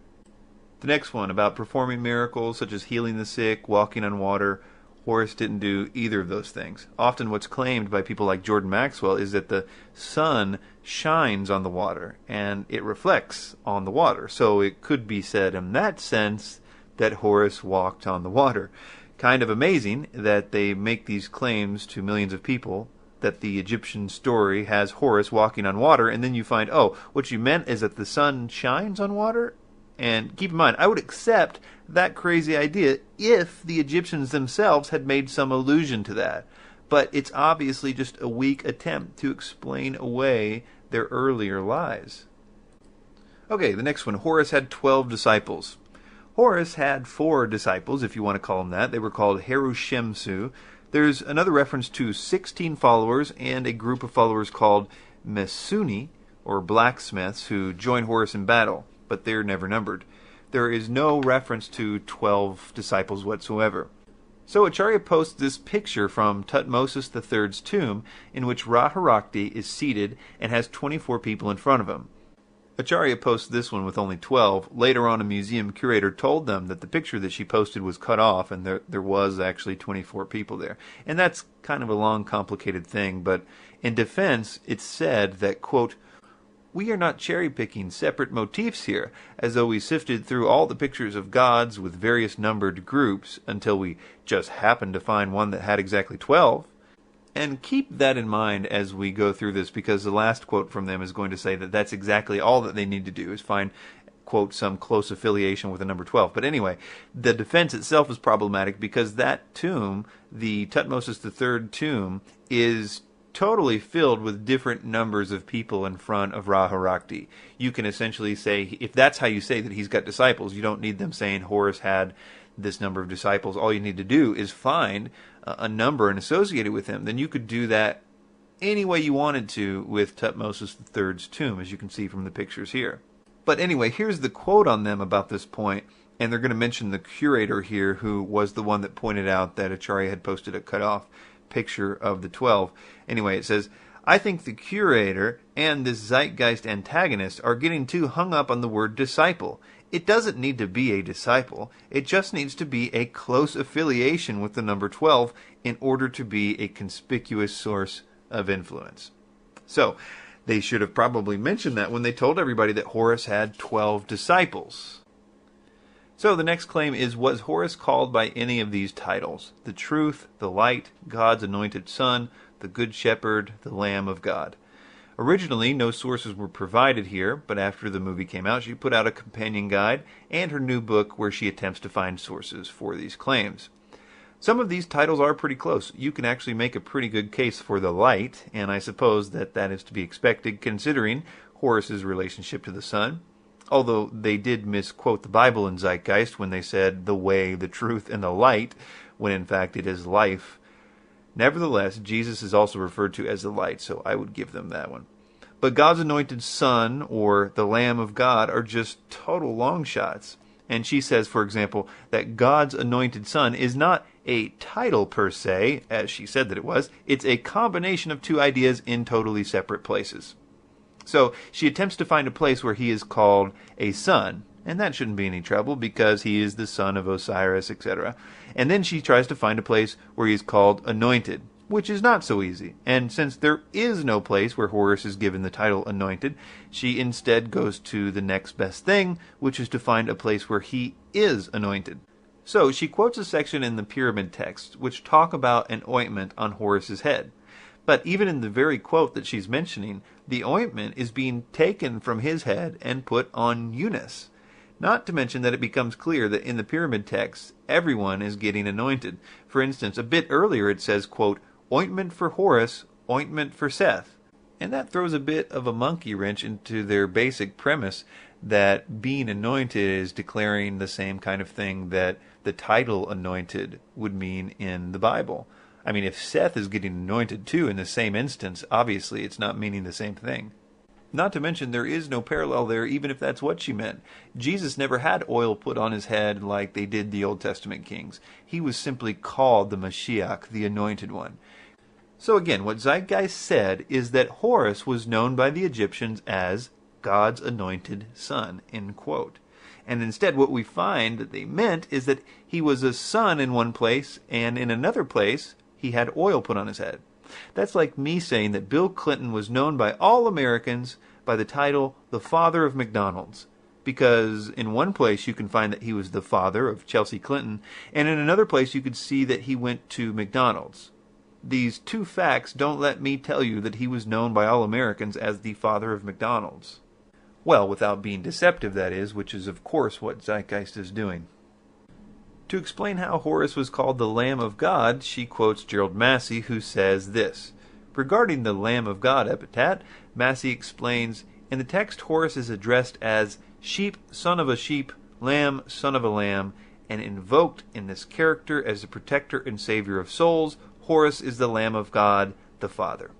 A: The next one, about performing miracles such as healing the sick, walking on water. Horace didn't do either of those things. Often what's claimed by people like Jordan Maxwell is that the sun shines on the water and it reflects on the water. So it could be said in that sense that Horace walked on the water. Kind of amazing that they make these claims to millions of people that the Egyptian story has Horace walking on water, and then you find, oh, what you meant is that the sun shines on water? And keep in mind, I would accept that crazy idea if the Egyptians themselves had made some allusion to that. But it's obviously just a weak attempt to explain away their earlier lies. Okay, the next one. Horace had 12 disciples. Horace had 4 disciples, if you want to call them that. They were called Harushemsu. There's another reference to 16 followers and a group of followers called Mesuni, or blacksmiths, who joined Horace in battle, but they're never numbered. There is no reference to 12 disciples whatsoever. So Acharya posts this picture from Tutmosis III's tomb, in which Ra-Harakti is seated and has 24 people in front of him. Acharya posts this one with only 12. Later on, a museum curator told them that the picture that she posted was cut off, and there was actually 24 people there. And that's kind of a long, complicated thing, but In defense, it's said that, quote, "We are not cherry-picking separate motifs here, as though we sifted through all the pictures of gods with various numbered groups until we just happened to find one that had exactly 12. And keep that in mind as we go through this, because the last quote from them is going to say that that's exactly all that they need to do, is find, quote, some close affiliation with the number 12. But anyway, the defense itself is problematic because that tomb, the Tutmosis III tomb, is totally filled with different numbers of people in front of Ra-Harakti. You can essentially say, if that's how you say that he's got disciples, you don't need them saying Horus had this number of disciples. All you need to do is find a number and associate it with him. Then you could do that any way you wanted to with Tutmosis III's tomb, as you can see from the pictures here. But anyway, here's the quote on them about this point, and they're going to mention the curator here, who was the one that pointed out that Acharya had posted a cut-off picture of the 12. Anyway, it says, "I think the curator and this Zeitgeist antagonist are getting too hung up on the word disciple. It doesn't need to be a disciple. It just needs to be a close affiliation with the number 12 in order to be a conspicuous source of influence." So, they should have probably mentioned that when they told everybody that Horus had 12 disciples. So the next claim is, was Horus called by any of these titles? The Truth, the Light, God's Anointed Son, the Good Shepherd, the Lamb of God. Originally, no sources were provided here, but after the movie came out, she put out a companion guide and her new book where she attempts to find sources for these claims. Some of these titles are pretty close. You can actually make a pretty good case for the Light, and I suppose that that is to be expected considering Horus's relationship to the sun. Although they did misquote the Bible in Zeitgeist when they said the way, the truth, and the light, when in fact it is life. Nevertheless, Jesus is also referred to as the light, so I would give them that one. But God's Anointed Son, or the Lamb of God, are just total long shots. And she says, for example, that God's Anointed Son is not a title per se, as she said that it was. It's a combination of two ideas in totally separate places. So she attempts to find a place where he is called a son, and that shouldn't be any trouble because he is the son of Osiris, etc. And then she tries to find a place where he is called anointed, which is not so easy. And since there is no place where Horus is given the title anointed, she instead goes to the next best thing, which is to find a place where he is anointed. So she quotes a section in the pyramid texts which talk about an ointment on Horus's head. But even in the very quote that she's mentioning, the ointment is being taken from his head and put on Eunice. Not to mention that it becomes clear that in the pyramid texts, everyone is getting anointed. For instance, a bit earlier it says, quote, "Ointment for Horus, ointment for Seth." And that throws a bit of a monkey wrench into their basic premise that being anointed is declaring the same kind of thing that the title anointed would mean in the Bible. I mean, if Seth is getting anointed too in the same instance, obviously it's not meaning the same thing. Not to mention there is no parallel there, even if that's what she meant. Jesus never had oil put on his head like they did the Old Testament kings. He was simply called the Mashiach, the Anointed One. So again, what Zeitgeist said is that Horus was known by the Egyptians as God's Anointed Son, end quote. And instead what we find that they meant is that he was a son in one place, and in another place he had oil put on his head. That's like me saying that Bill Clinton was known by all Americans by the title the Father of McDonald's. Because in one place you can find that he was the father of Chelsea Clinton, and in another place you could see that he went to McDonald's. These two facts don't let me tell you that he was known by all Americans as the father of McDonald's. Well, without being deceptive, that is, which is of course what Zeitgeist is doing. To explain how Horus was called the Lamb of God, she quotes Gerald Massey, who says this. Regarding the Lamb of God epithet, Massey explains, in the text Horus is addressed as sheep, son of a sheep, lamb, son of a lamb, and invoked in this character as the protector and savior of souls. Horus is the Lamb of God, the Father.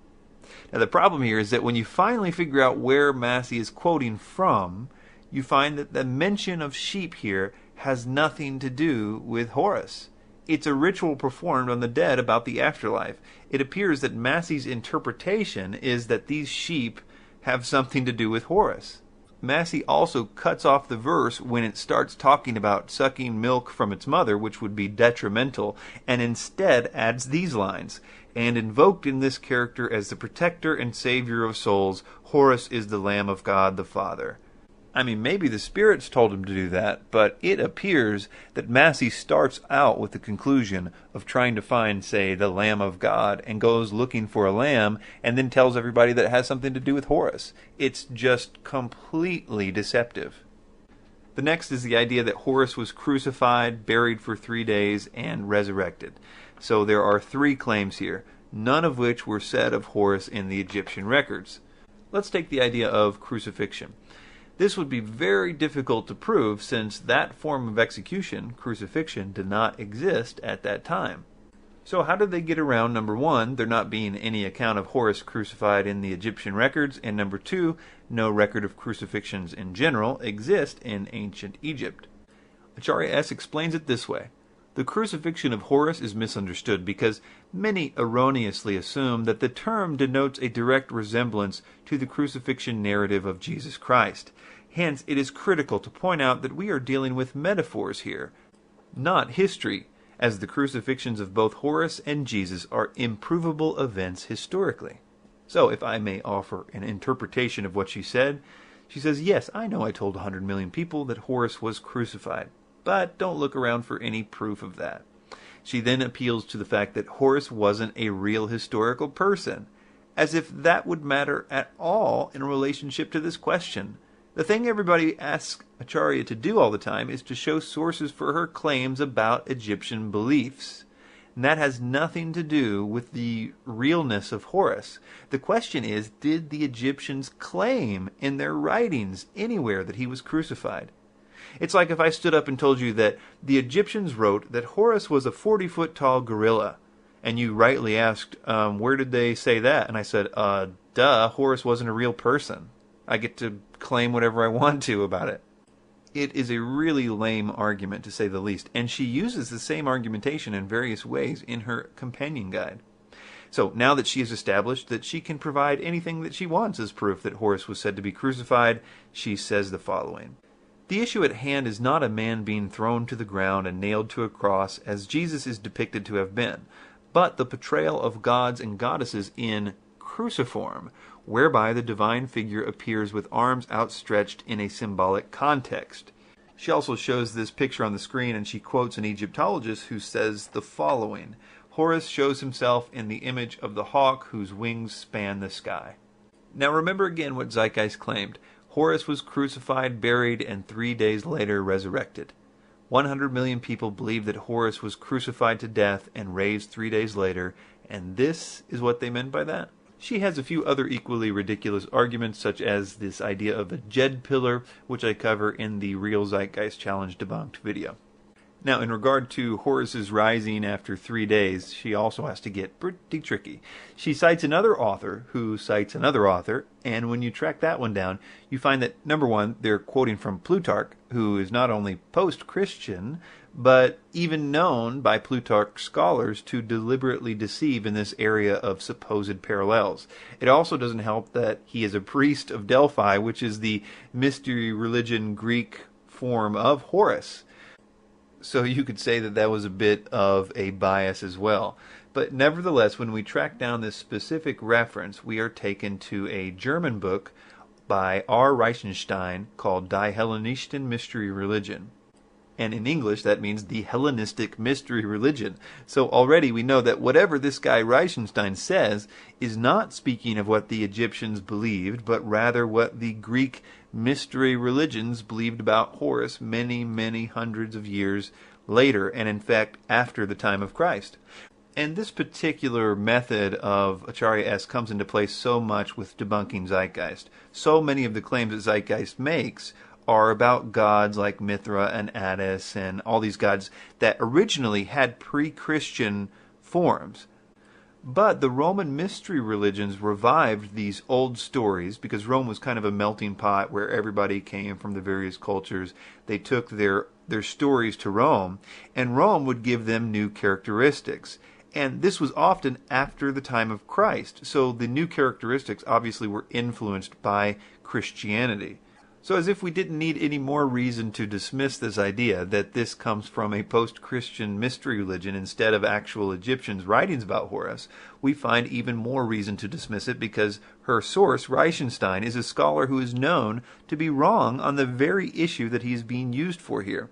A: Now the problem here is that when you finally figure out where Massey is quoting from, you find that the mention of sheep here has nothing to do with Horus. It's a ritual performed on the dead about the afterlife. It appears that Massey's interpretation is that these sheep have something to do with Horus. Massey also cuts off the verse when it starts talking about sucking milk from its mother, which would be detrimental, and instead adds these lines. And invoked in this character as the protector and savior of souls, Horus is the Lamb of God the Father. I mean, maybe the spirits told him to do that, but it appears that Massey starts out with the conclusion of trying to find, say, the Lamb of God, and goes looking for a lamb, and then tells everybody that it has something to do with Horus. It's just completely deceptive. The next is the idea that Horus was crucified, buried for 3 days, and resurrected. So there are 3 claims here, none of which were said of Horus in the Egyptian records. Let's take the idea of crucifixion. This would be very difficult to prove since that form of execution, crucifixion, did not exist at that time. So how did they get around, number 1, there not being any account of Horus crucified in the Egyptian records, and number 2, no record of crucifixions in general exist in ancient Egypt? Acharya S. explains it this way. The crucifixion of Horus is misunderstood because many erroneously assume that the term denotes a direct resemblance to the crucifixion narrative of Jesus Christ. Hence, it is critical to point out that we are dealing with metaphors here, not history, as the crucifixions of both Horus and Jesus are improvable events historically. So, if I may offer an interpretation of what she said, she says, yes, I know I told 100 million people that Horus was crucified, but don't look around for any proof of that. She then appeals to the fact that Horus wasn't a real historical person, as if that would matter at all in relationship to this question. The thing everybody asks Acharya to do all the time is to show sources for her claims about Egyptian beliefs. And that has nothing to do with the realness of Horus. The question is, did the Egyptians claim in their writings anywhere that he was crucified? It's like if I stood up and told you that the Egyptians wrote that Horus was a 40-foot tall gorilla, and you rightly asked, where did they say that? And I said, duh, Horus wasn't a real person. I get to claim whatever I want to about it. It is a really lame argument, to say the least, and she uses the same argumentation in various ways in her companion guide. So now that she has established that she can provide anything that she wants as proof that Horus was said to be crucified, she says the following. The issue at hand is not a man being thrown to the ground and nailed to a cross as Jesus is depicted to have been, but the portrayal of gods and goddesses in cruciform, whereby the divine figure appears with arms outstretched in a symbolic context. She also shows this picture on the screen, and she quotes an Egyptologist who says the following. Horus shows himself in the image of the hawk whose wings span the sky. Now remember again what Zeitgeist claimed. Horus was crucified, buried, and 3 days later resurrected. 100 million people believe that Horus was crucified to death and raised 3 days later, and this is what they meant by that? She has a few other equally ridiculous arguments, such as this idea of a Jed pillar, which I cover in the Real Zeitgeist Challenge Debunked video. Now, in regard to Horus's rising after 3 days, she also has to get pretty tricky. She cites another author who cites another author, and when you track that one down, you find that, number one, they're quoting from Plutarch, who is not only post-Christian, but even known by Plutarch scholars to deliberately deceive in this area of supposed parallels. It also doesn't help that he is a priest of Delphi, which is the mystery religion Greek form of Horus. So you could say that that was a bit of a bias as well. But nevertheless, when we track down this specific reference, we are taken to a German book by R. Reichenstein called Die Hellenistischen Mystery Religion. And in English, that means the Hellenistic Mystery Religion. So already we know that whatever this guy Reichenstein says is not speaking of what the Egyptians believed, but rather what the Greek mystery religions believed about Horus many, many hundreds of years later, and in fact after the time of Christ. And this particular method of Acharya S comes into play so much with debunking Zeitgeist. So many of the claims that Zeitgeist makes are about gods like Mithra and Attis and all these gods that originally had pre-Christian forms. But the Roman mystery religions revived these old stories because Rome was kind of a melting pot where everybody came from the various cultures. They took their stories to Rome, and Rome would give them new characteristics. And this was often after the time of Christ, so the new characteristics obviously were influenced by Christianity. So as if we didn't need any more reason to dismiss this idea that this comes from a post-Christian mystery religion instead of actual Egyptians' writings about Horus, we find even more reason to dismiss it because her source, Reichenstein, is a scholar who is known to be wrong on the very issue that he is being used for here.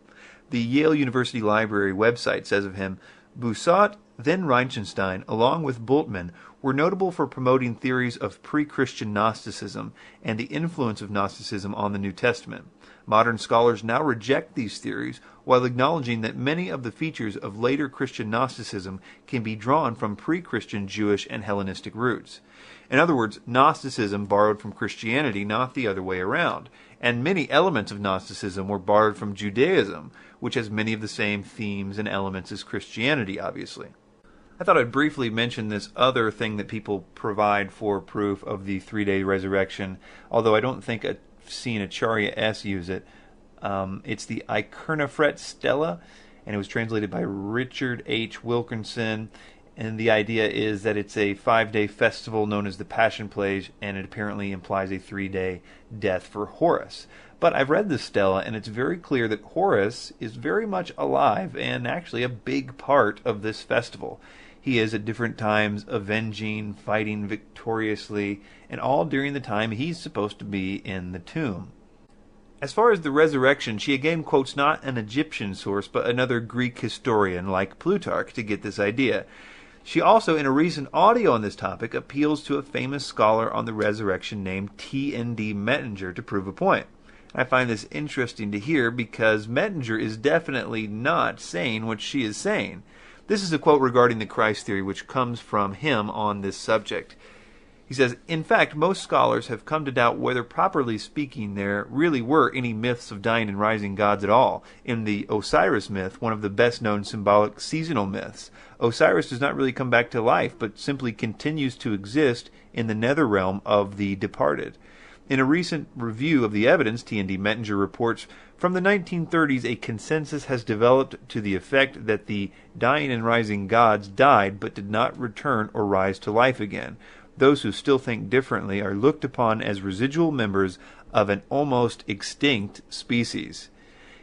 A: The Yale University Library website says of him, Boussaint, then Reichenstein, along with Bultmann, were notable for promoting theories of pre-Christian Gnosticism and the influence of Gnosticism on the New Testament. Modern scholars now reject these theories while acknowledging that many of the features of later Christian Gnosticism can be drawn from pre-Christian Jewish and Hellenistic roots. In other words, Gnosticism borrowed from Christianity, not the other way around. And many elements of Gnosticism were borrowed from Judaism, which has many of the same themes and elements as Christianity, obviously. I thought I'd briefly mention this other thing that people provide for proof of the three-day resurrection, although I don't think I've seen Acharya S. use it. It's the Ikernafret Stela, and it was translated by Richard H. Wilkinson. And the idea is that it's a 5-day festival known as the Passion Plays, and it apparently implies a 3-day death for Horus. But I've read the Stela, and it's very clear that Horus is very much alive and actually a big part of this festival. He is at different times avenging, fighting victoriously, and all during the time he's supposed to be in the tomb. As far as the resurrection, she again quotes not an Egyptian source, but another Greek historian like Plutarch to get this idea. She also, in a recent audio on this topic, appeals to a famous scholar on the resurrection named T.N.D. Mettinger to prove a point. I find this interesting to hear because Mettinger is definitely not saying what she is saying. This is a quote regarding the Christ theory which comes from him on this subject. He says, in fact, most scholars have come to doubt whether, properly speaking, there really were any myths of dying and rising gods at all. In the Osiris myth, one of the best-known symbolic seasonal myths, Osiris does not really come back to life, but simply continues to exist in the nether realm of the departed. In a recent review of the evidence, T.N.D. Mettinger reports, from the 1930s a consensus has developed to the effect that the dying and rising gods died but did not return or rise to life again. Those who still think differently are looked upon as residual members of an almost extinct species.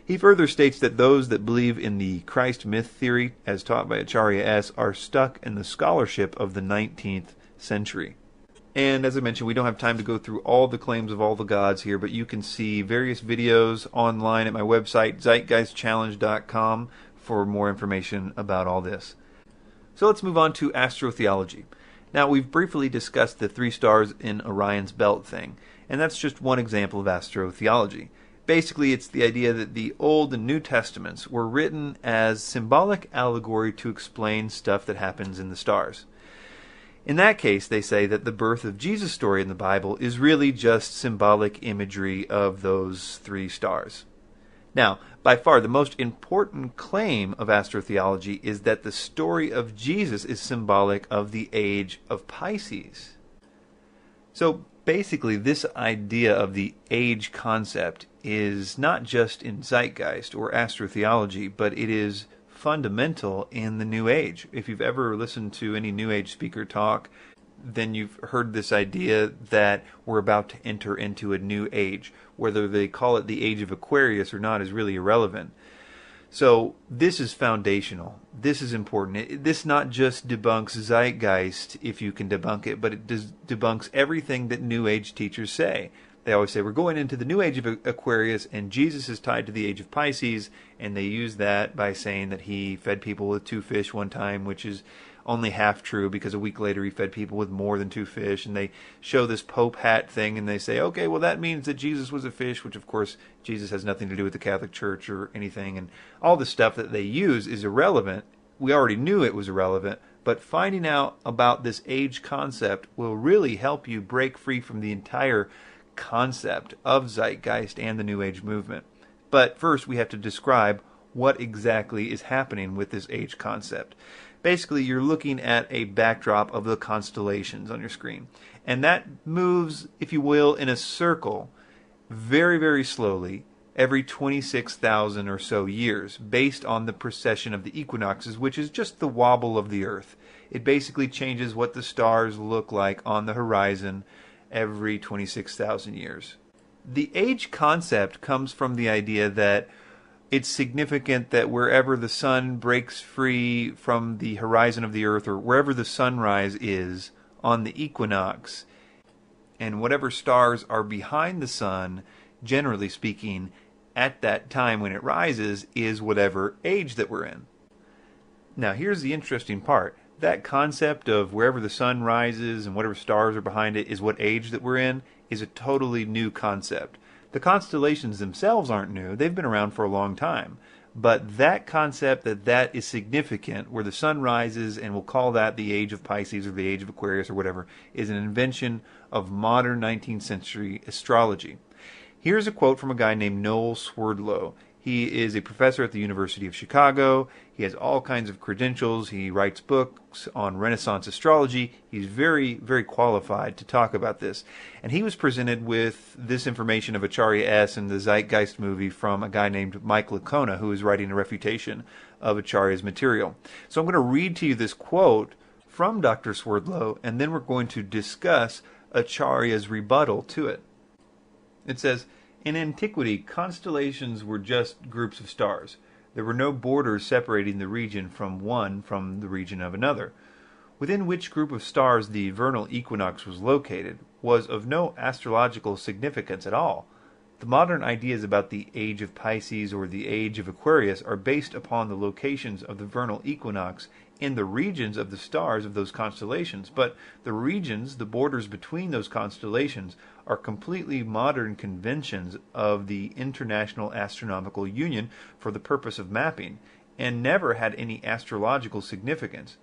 A: He further states that those that believe in the Christ myth theory, as taught by Acharya S., are stuck in the scholarship of the 19th century. And as I mentioned, we don't have time to go through all the claims of all the gods here, but you can see various videos online at my website, zeitgeistchallenge.com, for more information about all this. So let's move on to astrotheology. Now, we've briefly discussed the 3 stars in Orion's belt thing, and that's just one example of astrotheology. Basically, it's the idea that the Old and New Testaments were written as symbolic allegory to explain stuff that happens in the stars. In that case, they say that the birth of Jesus story in the Bible is really just symbolic imagery of those 3 stars. Now, by far the most important claim of astrotheology is that the story of Jesus is symbolic of the age of Pisces. So basically, this idea of the age concept is not just in Zeitgeist or astrotheology, but it is fundamental in the New Age. If you've ever listened to any New Age speaker talk, then you've heard this idea that we're about to enter into a new age. Whether they call it the age of Aquarius or not is really irrelevant. So this is foundational. This is important. This not just debunks Zeitgeist, if you can debunk it, but it debunks everything that New Age teachers say. They always say, we're going into the new age of Aquarius, and Jesus is tied to the age of Pisces, and they use that by saying that he fed people with 2 fish one time, which is only half true, because a week later he fed people with more than 2 fish, and they show this Pope hat thing, and they say, okay, well that means that Jesus was a fish, which of course Jesus has nothing to do with the Catholic Church or anything, and all the stuff that they use is irrelevant. We already knew it was irrelevant, but finding out about this age concept will really help you break free from the entire concept of Zeitgeist and the New Age movement. But first we have to describe what exactly is happening with this age concept. Basically, you're looking at a backdrop of the constellations on your screen, and that moves, if you will, in a circle very, very slowly every 26,000 or so years, based on the precession of the equinoxes, which is just the wobble of the Earth. It basically changes what the stars look like on the horizon every 26,000 years. The age concept comes from the idea that it's significant that wherever the sun breaks free from the horizon of the earth, or wherever the sunrise is on the equinox, and whatever stars are behind the sun, generally speaking, at that time when it rises, is whatever age that we're in. Now, here's the interesting part. That concept of wherever the sun rises and whatever stars are behind it is what age that we're in is a totally new concept. The constellations themselves aren't new. They've been around for a long time. But that concept that is significant, where the sun rises, and we'll call that the age of Pisces or the age of Aquarius or whatever, is an invention of modern 19th century astrology. Here's a quote from a guy named Noel Swerdlow. He is a professor at the University of Chicago. He has all kinds of credentials. He writes books on Renaissance astrology. He's very, very qualified to talk about this. And he was presented with this information of Acharya S. in the Zeitgeist movie from a guy named Mike Licona, who is writing a refutation of Acharya's material. So I'm going to read to you this quote from Dr. Swerdlow, and then we're going to discuss Acharya's rebuttal to it. It says, in antiquity, constellations were just groups of stars. There were no borders separating the region from the region of another. Within which group of stars the vernal equinox was located was of no astrological significance at all. The modern ideas about the age of Pisces or the age of Aquarius are based upon the locations of the vernal equinox in the regions of the stars of those constellations, but the regions, the borders between those constellations, are completely modern conventions of the International Astronomical Union for the purpose of mapping, and never had any astrological significance.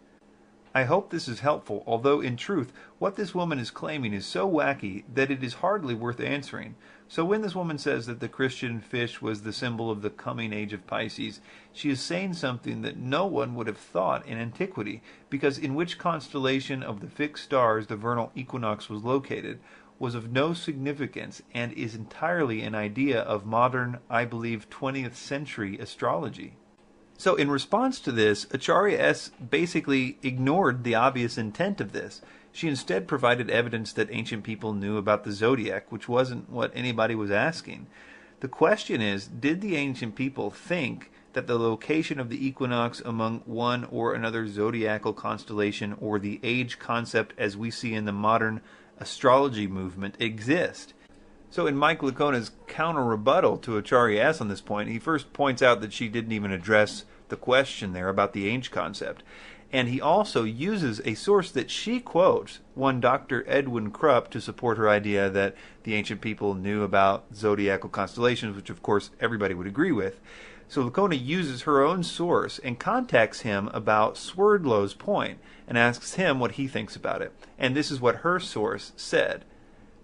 A: I hope this is helpful, although in truth, what this woman is claiming is so wacky that it is hardly worth answering. So when this woman says that the Christian fish was the symbol of the coming age of Pisces, she is saying something that no one would have thought in antiquity, because in which constellation of the fixed stars the vernal equinox was located was of no significance and is entirely an idea of modern, I believe, 20th century astrology. So in response to this, Acharya S. basically ignored the obvious intent of this. She instead provided evidence that ancient people knew about the zodiac, which wasn't what anybody was asking. The question is, did the ancient people think that the location of the equinox among one or another zodiacal constellation, or the age concept as we see in the modern astrology movement, exist? So in Mike Licona's counter-rebuttal to Acharya S. on this point, he first points out that she didn't even address the question there about the age concept. And he also uses a source that she quotes, one Dr. Edwin Krupp, to support her idea that the ancient people knew about zodiacal constellations, which of course everybody would agree with. So Licona uses her own source and contacts him about Swerdlow's point and asks him what he thinks about it. And this is what her source said.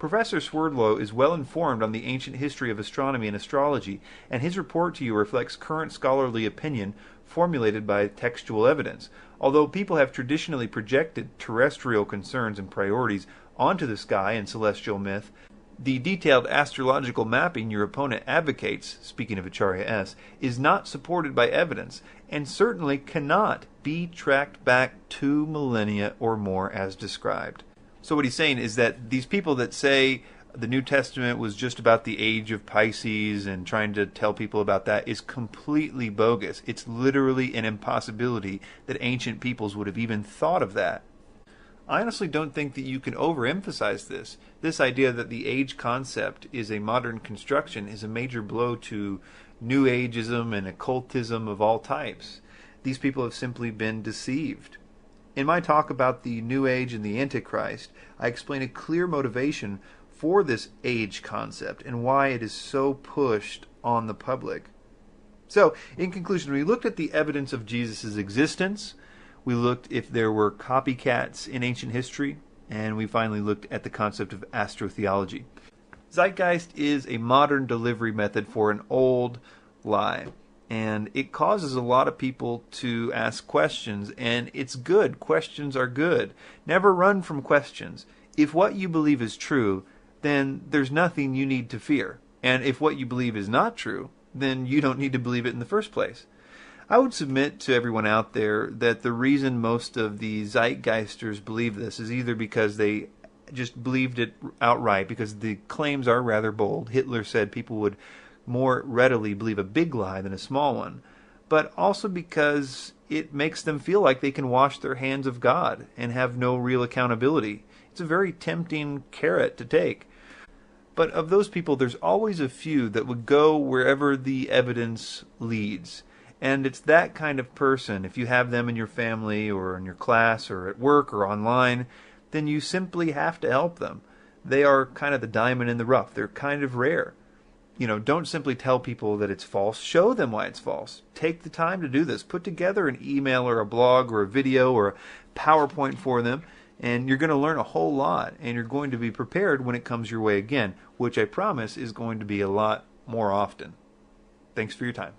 A: Professor Swerdlow is well informed on the ancient history of astronomy and astrology, and his report to you reflects current scholarly opinion formulated by textual evidence. Although people have traditionally projected terrestrial concerns and priorities onto the sky and celestial myth, the detailed astrological mapping your opponent advocates, speaking of Acharya S., is not supported by evidence, and certainly cannot be tracked back 2 millennia or more as described. So what he's saying is that these people that say the New Testament was just about the age of Pisces and trying to tell people about that is completely bogus. It's literally an impossibility that ancient peoples would have even thought of that. I honestly don't think that you can overemphasize this. This idea that the age concept is a modern construction is a major blow to New Ageism and occultism of all types. These people have simply been deceived. In my talk about the New Age and the Antichrist, I explain a clear motivation for this age concept and why it is so pushed on the public. So, in conclusion, we looked at the evidence of Jesus' existence, we looked if there were copycats in ancient history, and we finally looked at the concept of astrotheology. Zeitgeist is a modern delivery method for an old lie. And it causes a lot of people to ask questions, and it's good. Questions are good. Never run from questions. If what you believe is true, then there's nothing you need to fear. And if what you believe is not true, then you don't need to believe it in the first place. I would submit to everyone out there that the reason most of the Zeitgeisters believe this is either because they just believed it outright because the claims are rather bold. Hitler said people would more readily believe a big lie than a small one, but also because it makes them feel like they can wash their hands of God and have no real accountability. It's a very tempting carrot to take. But of those people, there's always a few that would go wherever the evidence leads. And it's that kind of person, if you have them in your family or in your class or at work or online, then you simply have to help them. They are kind of the diamond in the rough. They're kind of rare. Don't simply tell people that it's false. Show them why it's false. Take the time to do this. Put together an email or a blog or a video or a PowerPoint for them, and you're going to learn a whole lot, and you're going to be prepared when it comes your way again, which I promise is going to be a lot more often. Thanks for your time.